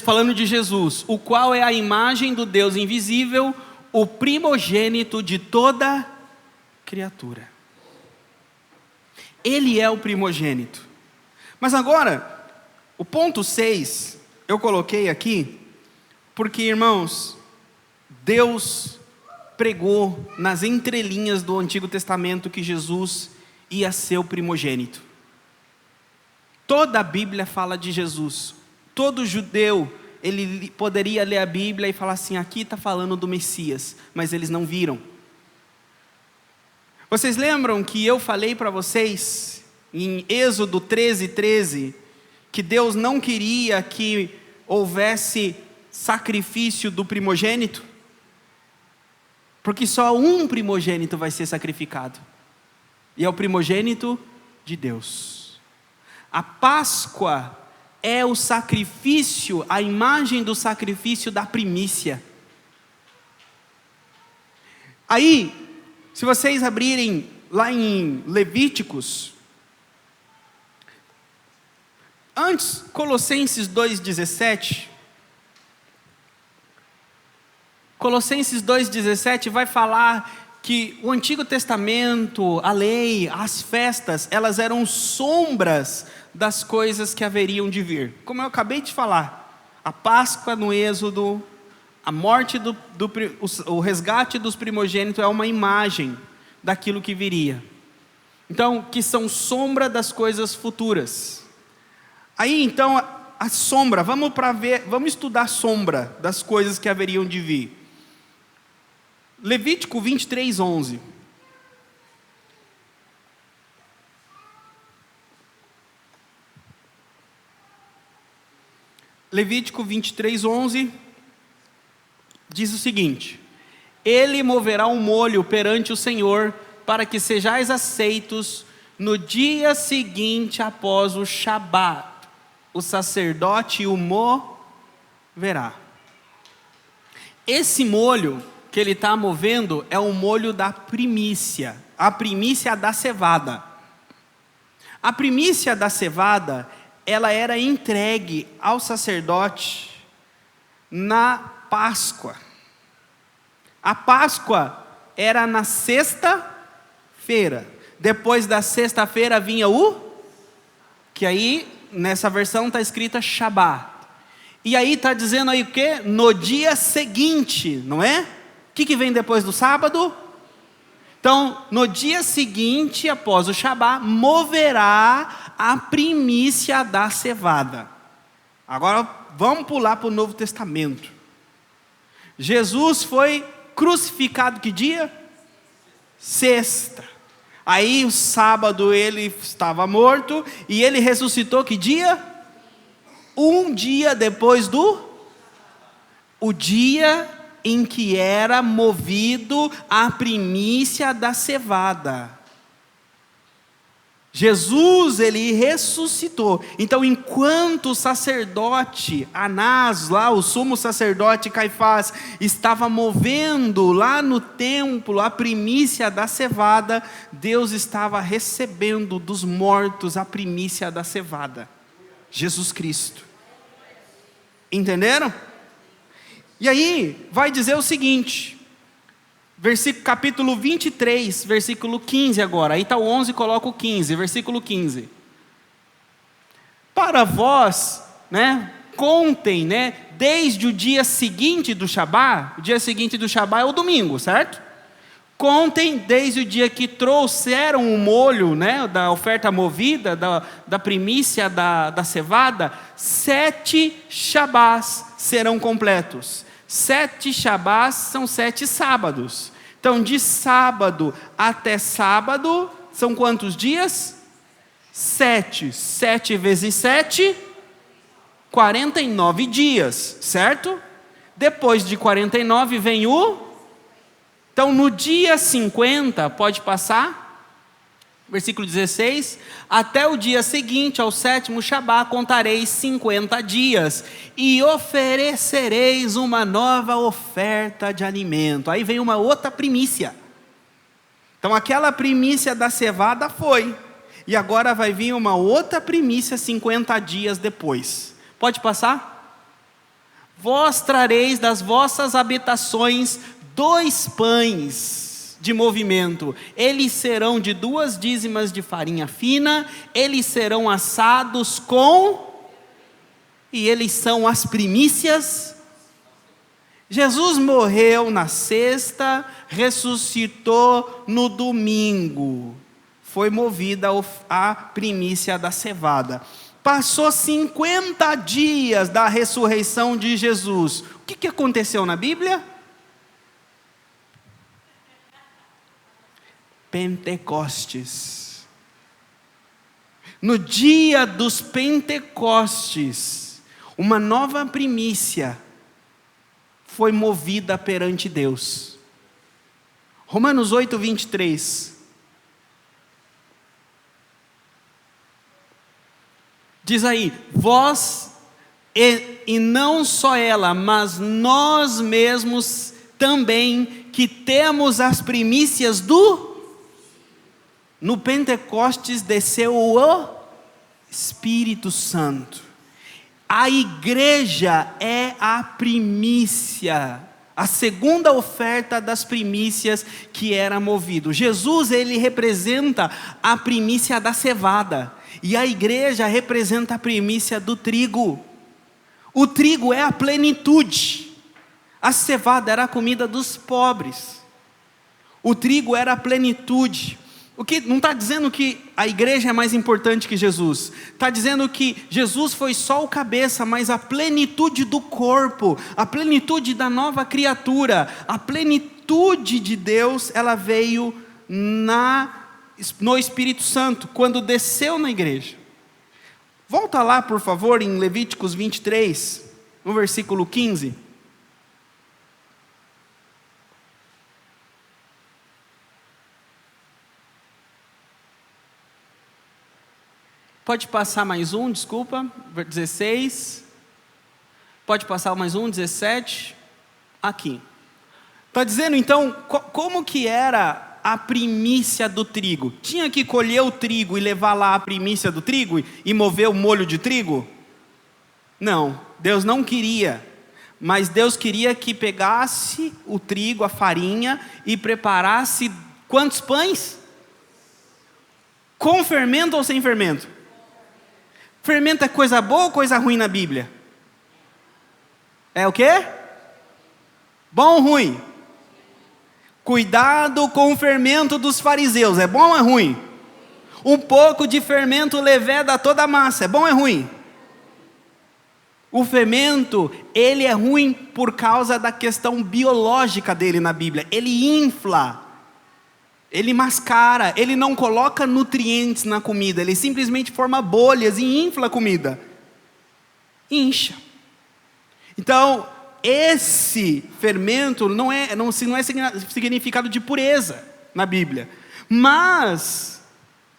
Falando de Jesus, o qual é a imagem do Deus invisível, o primogênito de toda criatura. Ele é o primogênito. Mas agora, o ponto 6, eu coloquei aqui, porque, irmãos, Deus pregou nas entrelinhas do Antigo Testamento que Jesus ia ser o primogênito. Toda a Bíblia fala de Jesus. Todo judeu, ele poderia ler a Bíblia e falar assim: aqui está falando do Messias, mas eles não viram. Vocês lembram que eu falei para vocês, em Êxodo 13:13, que Deus não queria que houvesse sacrifício do primogênito? Porque só um primogênito vai ser sacrificado, e é o primogênito de Deus. A Páscoa é o sacrifício, a imagem do sacrifício da primícia. Aí, se vocês abrirem lá em Levíticos, antes, Colossenses 2:17, Colossenses 2,17 vai falar que o Antigo Testamento, a lei, as festas, elas eram sombras das coisas que haveriam de vir. Como eu acabei de falar, a Páscoa no Êxodo, a morte, o resgate dos primogênitos é uma imagem daquilo que viria. Então, que são sombra das coisas futuras. Aí, então, a sombra, vamos estudar a sombra das coisas que haveriam de vir. Levítico 23:11. Levítico 23:11 diz o seguinte: Ele moverá um molho perante o Senhor, para que sejais aceitos no dia seguinte após o Shabat. O sacerdote o moverá. Esse molho que ele está movendo é o molho da primícia, a primícia da cevada. A primícia da cevada, ela era entregue ao sacerdote na Páscoa. A Páscoa era na sexta-feira. Depois da sexta-feira vinha que aí nessa versão está escrita Shabat. E aí está dizendo aí o quê? No dia seguinte, não é? O que vem depois do sábado? Então, no dia seguinte, após o Shabat, moverá a primícia da cevada. Agora, vamos pular para o Novo Testamento. Jesus foi crucificado que dia? Sexta. Aí, o sábado, ele estava morto, e ele ressuscitou que dia? Um dia depois o dia em que era movido a primícia da cevada. Jesus, ele ressuscitou. Então, enquanto o sacerdote Anás, lá o sumo sacerdote Caifás, estava movendo lá no templo a primícia da cevada, Deus estava recebendo dos mortos a primícia da cevada. Jesus Cristo. Entenderam? E aí, vai dizer o seguinte, capítulo 23, versículo 15 agora, aí está o 11, coloca o 15, versículo 15. Para vós, contem, desde o dia seguinte do Shabat, o dia seguinte do Shabat é o domingo, certo? Contem desde o dia que trouxeram o molho, da oferta movida, da primícia da cevada, 7 Shabás serão completos. 7 Shabás são 7 sábados. Então, de sábado até sábado, são quantos dias? 7. 7 vezes 7, 49 dias, certo? Depois de 49 vem Então, no dia 50, pode passar? Versículo 16, até o dia seguinte, ao 7º Shabat, contareis 50 dias, e oferecereis uma nova oferta de alimento. Aí vem uma outra primícia. Então, aquela primícia da cevada foi, e agora vai vir uma outra primícia 50 dias depois. Pode passar? Vós trareis das vossas habitações 2 pães de movimento, eles serão de 2 dízimas de farinha fina, eles serão assados e eles são as primícias. Jesus morreu na sexta, ressuscitou no domingo, foi movida a primícia da cevada. Passou 50 dias da ressurreição de Jesus. O que aconteceu na Bíblia? Pentecostes. No dia dos Pentecostes, uma nova primícia foi movida perante Deus. Romanos 8, 23. Diz aí, vós, e não só ela, mas nós mesmos também, que temos as primícias no Pentecostes desceu o Espírito Santo. A igreja é a primícia A segunda oferta das primícias que era movido. Jesus, ele representa a primícia da cevada. E a igreja representa a primícia do trigo. O trigo é a plenitude. A cevada era a comida dos pobres. O trigo era a plenitude. O que não está dizendo que a igreja é mais importante que Jesus. Está dizendo que Jesus foi só o cabeça, mas a plenitude do corpo, a plenitude da nova criatura, a plenitude de Deus, ela veio no Espírito Santo, quando desceu na igreja. Volta lá, por favor, em Levíticos 23, no versículo 15. Pode passar mais um, desculpa, 16. Pode passar mais um, 17. Aqui. Está dizendo então, como que era a primícia do trigo? Tinha que colher o trigo e levar lá a primícia do trigo e mover o molho de trigo? Não, Deus não queria. Mas Deus queria que pegasse o trigo, a farinha, e preparasse quantos pães? Com fermento ou sem fermento? Fermento é coisa boa ou coisa ruim na Bíblia? É o quê? Bom ou ruim? Cuidado com o fermento dos fariseus, é bom ou é ruim? Um pouco de fermento leveda toda a massa, é bom ou é ruim? O fermento, ele é ruim por causa da questão biológica dele na Bíblia. Ele infla, ele mascara, ele não coloca nutrientes na comida, ele simplesmente forma bolhas e infla a comida. Incha. Então, esse fermento não é significado de pureza na Bíblia. Mas,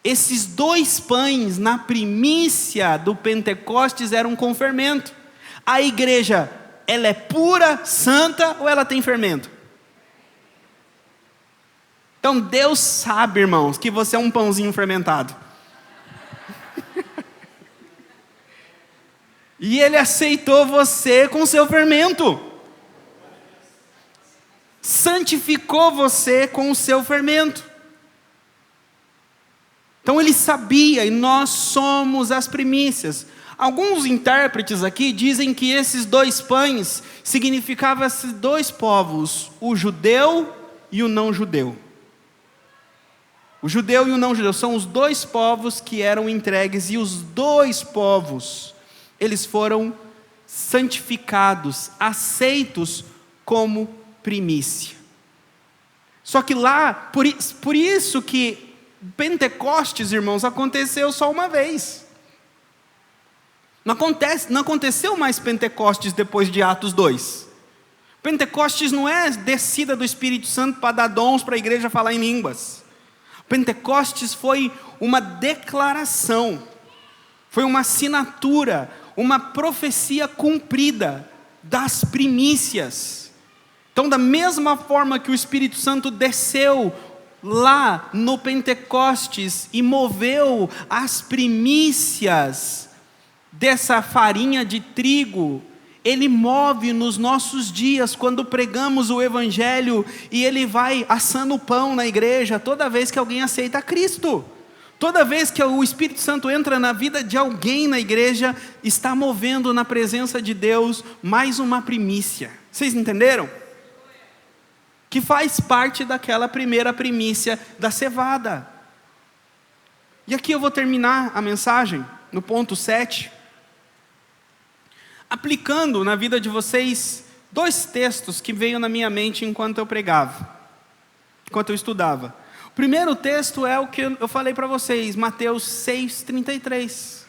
esses 2 pães na primícia do Pentecostes eram com fermento. A igreja, ela é pura, santa ou ela tem fermento? Então Deus sabe, irmãos, que você é um pãozinho fermentado. E Ele aceitou você com seu fermento. Santificou você com o seu fermento. Então Ele sabia, e nós somos as primícias. Alguns intérpretes aqui dizem que esses 2 pães significavam esses 2 povos, o judeu e o não judeu. O judeu e o não judeu são os 2 povos que eram entregues, e os 2 povos, eles foram santificados, aceitos como primícia. Só que lá, por isso que Pentecostes, irmãos, aconteceu só uma vez. Não aconteceu mais Pentecostes depois de Atos 2. Pentecostes não é descida do Espírito Santo para dar dons para a igreja falar em línguas. Pentecostes foi uma declaração, foi uma assinatura, uma profecia cumprida das primícias. Então, da mesma forma que o Espírito Santo desceu lá no Pentecostes e moveu as primícias dessa farinha de trigo, Ele move nos nossos dias, quando pregamos o Evangelho, e Ele vai assando o pão na igreja, toda vez que alguém aceita Cristo. Toda vez que o Espírito Santo entra na vida de alguém na igreja, está movendo na presença de Deus mais uma primícia. Vocês entenderam? Que faz parte daquela primeira primícia da cevada. E aqui eu vou terminar a mensagem, no ponto 7. Aplicando na vida de vocês 2 textos que veio na minha mente enquanto eu pregava, enquanto eu estudava. O primeiro texto é o que eu falei para vocês, Mateus 6,33.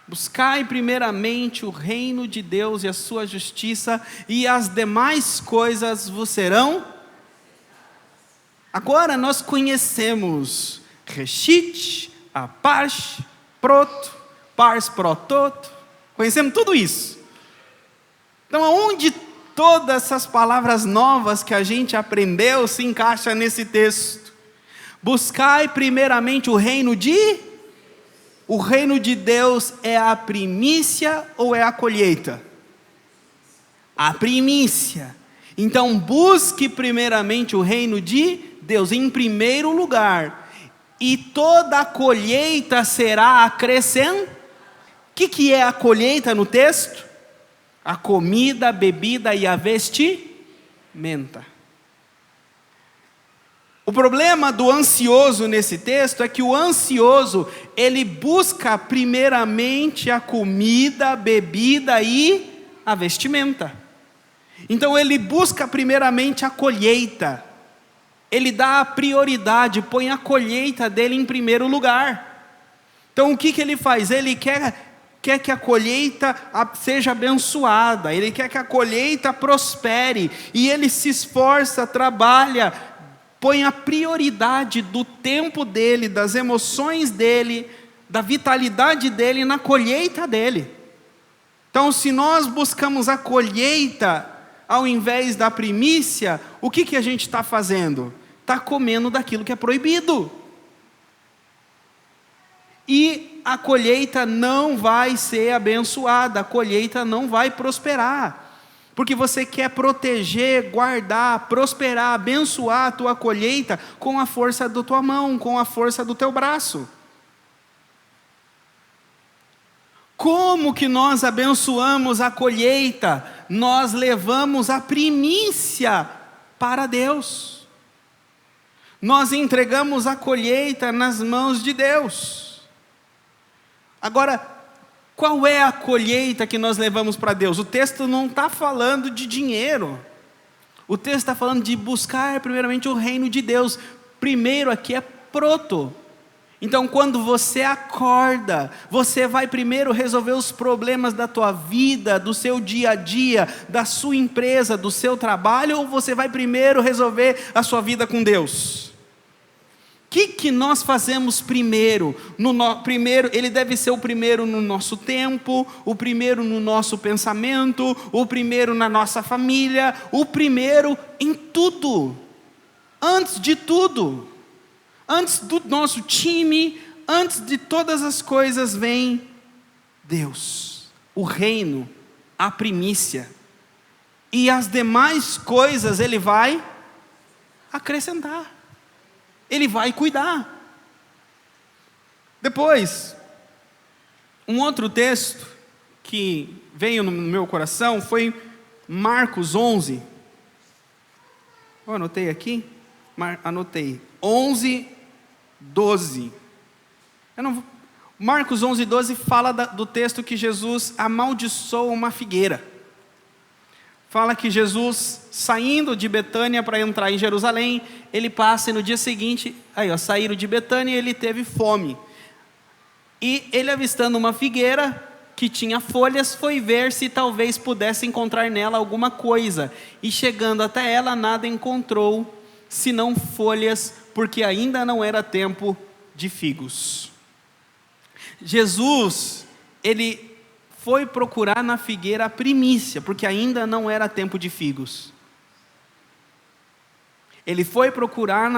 Buscai primeiramente o reino de Deus e a sua justiça, e as demais coisas vos serão. Agora nós conhecemos Reshit, Apash, Proto, Pars Prototo, conhecemos tudo isso. Então, aonde todas essas palavras novas que a gente aprendeu se encaixa nesse texto? Buscai primeiramente o reino de... O reino de Deus é a primícia ou é a colheita? A primícia. Então busque primeiramente o reino de Deus em primeiro lugar, e toda a colheita será acrescentada. O que é a colheita no texto? A comida, a bebida e a vestimenta. O problema do ansioso nesse texto é que o ansioso, ele busca primeiramente a comida, a bebida e a vestimenta. Então ele busca primeiramente a colheita. Ele dá a prioridade, põe a colheita dele em primeiro lugar. Então o que ele faz? Ele quer que a colheita seja abençoada, ele quer que a colheita prospere, e ele se esforça, trabalha, põe a prioridade do tempo dele, das emoções dele, da vitalidade dele na colheita dele. Então, se nós buscamos a colheita ao invés da primícia, o que a gente está fazendo? Está comendo daquilo que é proibido. E a colheita não vai ser abençoada, a colheita não vai prosperar. Porque você quer proteger, guardar, prosperar, abençoar a tua colheita com a força da tua mão, com a força do teu braço. Como que nós abençoamos a colheita? Nós levamos a primícia para Deus. Nós entregamos a colheita nas mãos de Deus. Agora, qual é a colheita que nós levamos para Deus? O texto não está falando de dinheiro. O texto está falando de buscar primeiramente o reino de Deus. Primeiro aqui é proto. Então quando você acorda, você vai primeiro resolver os problemas da tua vida, do seu dia a dia, da sua empresa, do seu trabalho, ou você vai primeiro resolver a sua vida com Deus? O que nós fazemos primeiro? Primeiro, ele deve ser o primeiro no nosso tempo, o primeiro no nosso pensamento, o primeiro na nossa família, o primeiro em tudo. Antes de tudo, antes do nosso time, antes de todas as coisas vem Deus, o reino, a primícia. E as demais coisas Ele vai acrescentar. Ele vai cuidar. Depois, um outro texto que veio no meu coração foi Marcos 11. Eu anotei aqui? Anotei. 11, 12. Marcos 11, 12 fala do texto que Jesus amaldiçoou uma figueira. Fala que Jesus, saindo de Betânia para entrar em Jerusalém, ele passa e no dia seguinte, saíram de Betânia e ele teve fome. E ele, avistando uma figueira que tinha folhas, foi ver se talvez pudesse encontrar nela alguma coisa. E chegando até ela, nada encontrou, senão folhas, porque ainda não era tempo de figos. Jesus, ele foi procurar na figueira a primícia, porque ainda não era tempo de figos. Ele foi procurar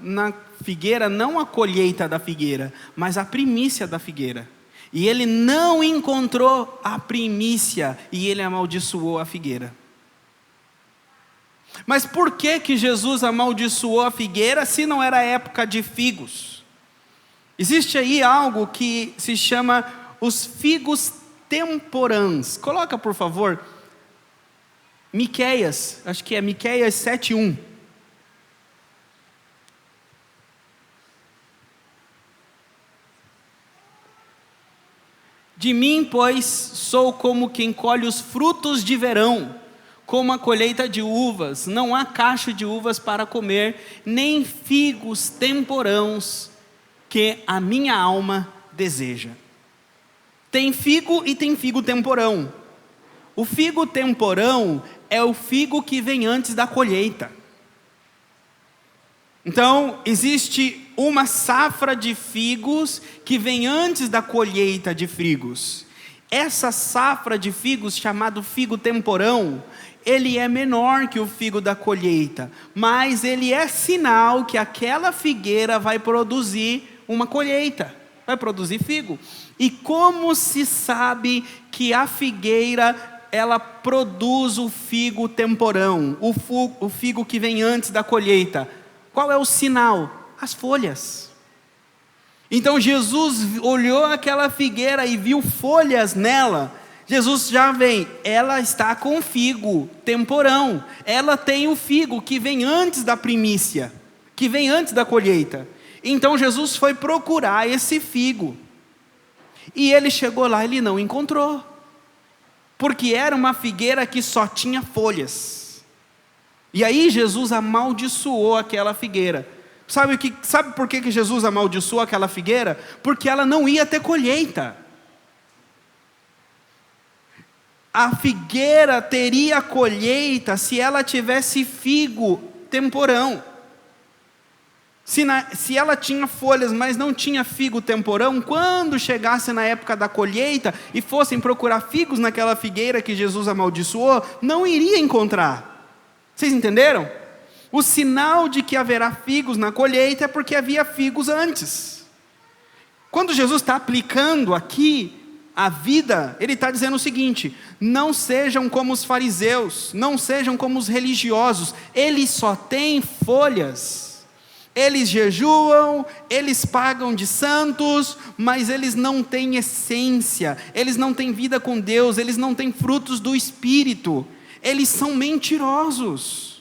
na figueira, não a colheita da figueira, mas a primícia da figueira. E ele não encontrou a primícia, e ele amaldiçoou a figueira. Mas por que Jesus amaldiçoou a figueira, se não era época de figos? Existe aí algo que se chama os figos temporãs. Coloca, por favor, Miqueias, acho que é Miqueias 7:1. De mim, pois, sou como quem colhe os frutos de verão, como a colheita de uvas. Não há cacho de uvas para comer, nem figos temporãos que a minha alma deseja. Tem figo e tem figo temporão. O figo temporão é o figo que vem antes da colheita. Então, existe uma safra de figos que vem antes da colheita de figos. Essa safra de figos, chamado figo temporão, ele é menor que o figo da colheita, mas ele é sinal que aquela figueira vai produzir uma colheita, vai produzir figo. E como se sabe que a figueira ela produz o figo temporão, o figo que vem antes da colheita. Qual é o sinal? As folhas. Então Jesus olhou aquela figueira e viu folhas nela. Jesus já vem, ela está com figo temporão, ela tem o figo que vem antes da primícia, que vem antes da colheita. Então Jesus foi procurar esse figo, e ele chegou lá, ele não encontrou, porque era uma figueira que só tinha folhas. E aí Jesus amaldiçoou aquela figueira. Sabe por que Jesus amaldiçoou aquela figueira? Porque ela não ia ter colheita. A figueira teria colheita se ela tivesse figo temporão. Se ela tinha folhas, mas não tinha figo temporão, quando chegasse na época da colheita e fossem procurar figos naquela figueira que Jesus amaldiçoou, não iria encontrar. Vocês entenderam? O sinal de que haverá figos na colheita é porque havia figos antes. Quando Jesus está aplicando aqui a vida, ele está dizendo o seguinte: não sejam como os fariseus, não sejam como os religiosos, eles só têm folhas, eles jejuam, eles pagam de santos, mas eles não têm essência, eles não têm vida com Deus, eles não têm frutos do Espírito, eles são mentirosos.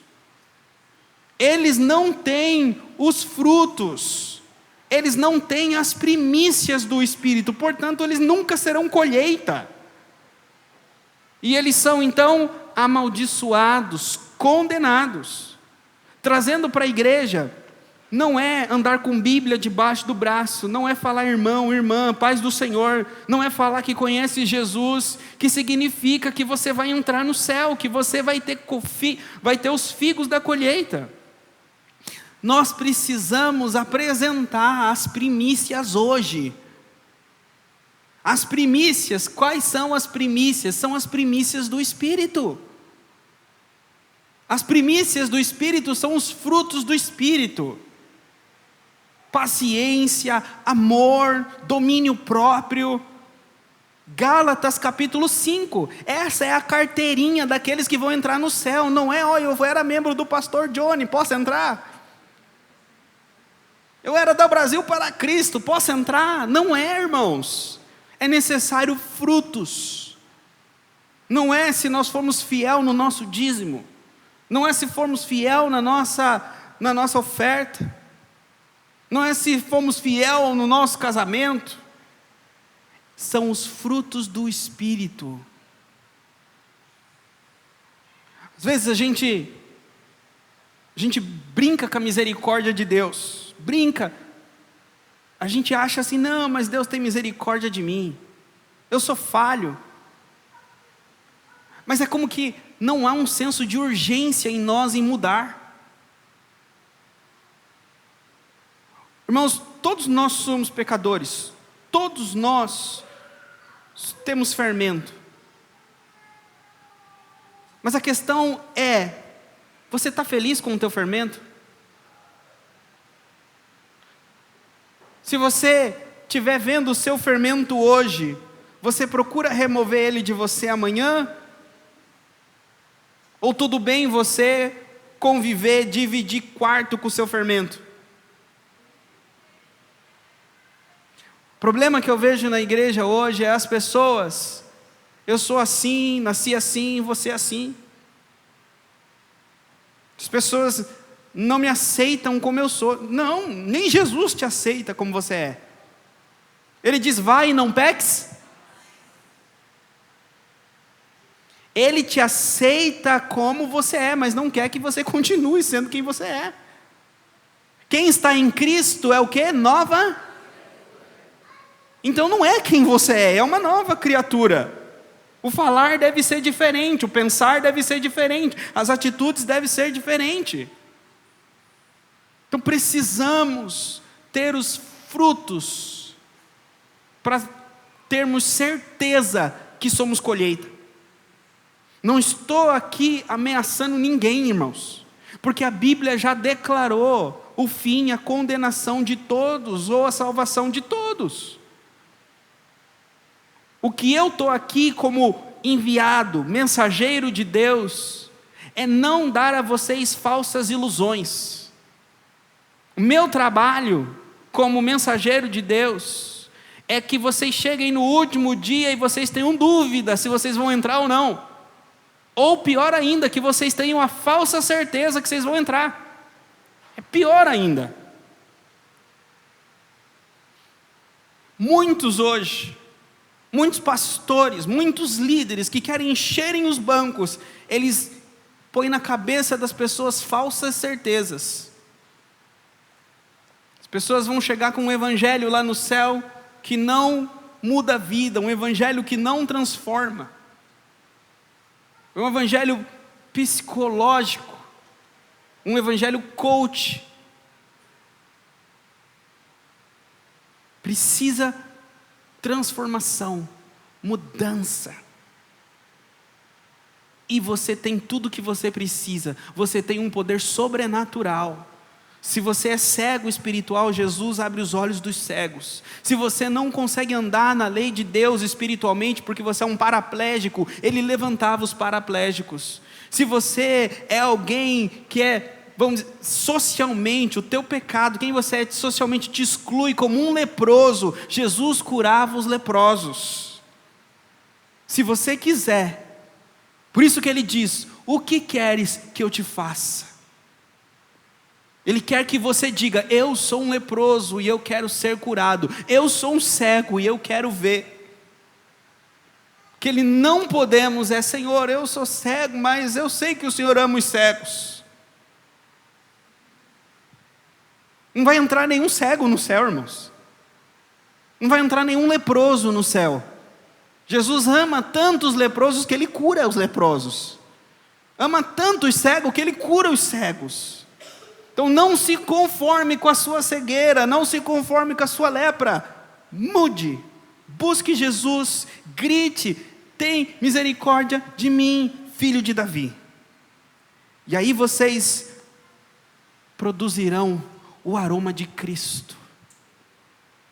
Eles não têm os frutos, eles não têm as primícias do Espírito, portanto eles nunca serão colheita. E eles são então amaldiçoados, condenados. Trazendo para a igreja, não é andar com Bíblia debaixo do braço, não é falar irmão, irmã, paz do Senhor, não é falar que conhece Jesus, que significa que você vai entrar no céu, que você vai ter os figos da colheita. Nós precisamos apresentar as primícias hoje. As primícias, quais são as primícias? São as primícias do Espírito. As primícias do Espírito são os frutos do Espírito. Paciência, amor, domínio próprio. Gálatas capítulo 5, essa é a carteirinha daqueles que vão entrar no céu. Não é, eu era membro do pastor Johnny, posso entrar? Eu era do Brasil para Cristo, posso entrar? Não é, irmãos. É necessário frutos. Não é se nós formos fiel no nosso dízimo. Não é se formos fiel na nossa oferta. Não é se formos fiel no nosso casamento. São os frutos do Espírito. Às vezes a gente brinca com a misericórdia de Deus. Brinca, a gente acha assim, não, mas Deus tem misericórdia de mim, eu sou falho, mas é como que não há um senso de urgência em nós em mudar. Irmãos, todos nós somos pecadores, todos nós temos fermento, mas a questão é, você está feliz com o teu fermento? Se você estiver vendo o seu fermento hoje, você procura remover ele de você amanhã? Ou tudo bem você conviver, dividir quarto com o seu fermento? O problema que eu vejo na igreja hoje é as pessoas, eu sou assim, nasci assim, você é assim. As pessoas não me aceitam como eu sou. Não, nem Jesus te aceita como você é. Ele diz, vai e não peques. Ele te aceita como você é, mas não quer que você continue sendo quem você é. Quem está em Cristo é o quê? Nova. Então não é quem você é uma nova criatura. O falar deve ser diferente, o pensar deve ser diferente, as atitudes devem ser diferentes. Então precisamos ter os frutos para termos certeza que somos colheita. Não estou aqui ameaçando ninguém, irmãos, porque a Bíblia já declarou o fim, a condenação de todos, ou a salvação de todos. O que eu estou aqui como enviado, mensageiro de Deus, é não dar a vocês falsas ilusões. O meu trabalho como mensageiro de Deus é que vocês cheguem no último dia e vocês tenham dúvida se vocês vão entrar ou não. Ou pior ainda, que vocês tenham a falsa certeza que vocês vão entrar. É pior ainda. Muitos hoje, muitos pastores, muitos líderes que querem encherem os bancos, eles põem na cabeça das pessoas falsas certezas. As pessoas vão chegar com um evangelho lá no céu que não muda a vida, um evangelho que não transforma. É um evangelho psicológico, um evangelho coach. Precisa transformação, mudança. E você tem tudo o que você precisa. Você tem um poder sobrenatural. Se você é cego espiritual, Jesus abre os olhos dos cegos. Se você não consegue andar na lei de Deus espiritualmente, porque você é um paraplégico, Ele levantava os paraplégicos. Se você é alguém que é, vamos dizer, socialmente, o teu pecado, quem você é socialmente te exclui como um leproso, Jesus curava os leprosos. Se você quiser, por isso que Ele diz, o que queres que eu te faça? Ele quer que você diga, eu sou um leproso e eu quero ser curado. Eu sou um cego e eu quero ver. O que Ele não podemos é, Senhor, eu sou cego, mas eu sei que o Senhor ama os cegos. Não vai entrar nenhum cego no céu, irmãos. Não vai entrar nenhum leproso no céu. Jesus ama tanto os leprosos que Ele cura os leprosos. Ama tanto os cegos que Ele cura os cegos. Então não se conforme com a sua cegueira, não se conforme com a sua lepra. Mude, busque Jesus, grite, tem misericórdia de mim, filho de Davi. E aí vocês produzirão o aroma de Cristo,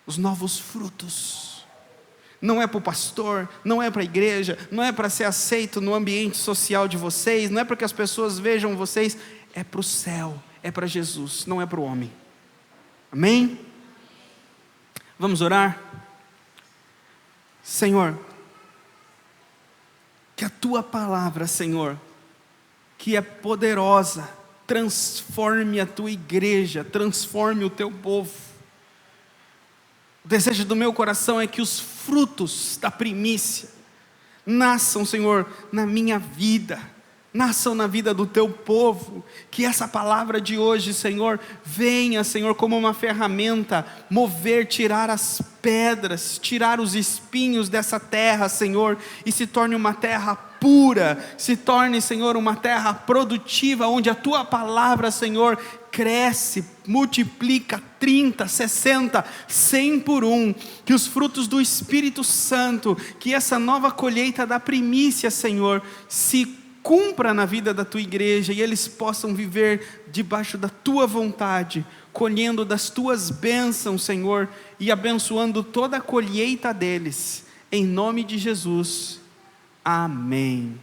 os novos frutos. Não é para o pastor, não é para a igreja, não é para ser aceito no ambiente social de vocês, não é para que as pessoas vejam vocês, é para o céu, é para Jesus, não é para o homem. Amém? Vamos orar? Senhor, que a Tua palavra, Senhor, que é poderosa, transforme a Tua igreja, transforme o Teu povo. O desejo do meu coração é que os frutos da primícia nasçam, Senhor, na minha vida, nasçam na vida do Teu povo, que essa palavra de hoje, Senhor, venha, Senhor, como uma ferramenta, mover, tirar as pedras, tirar os espinhos dessa terra, Senhor, e se torne uma terra pura, se torne, Senhor, uma terra produtiva, onde a Tua palavra, Senhor, cresce, multiplica 30, 60, 100 por um, que os frutos do Espírito Santo, que essa nova colheita da primícia, Senhor, se cumpra na vida da Tua igreja, e eles possam viver debaixo da Tua vontade, colhendo das Tuas bênçãos, Senhor, e abençoando toda a colheita deles, em nome de Jesus, amém.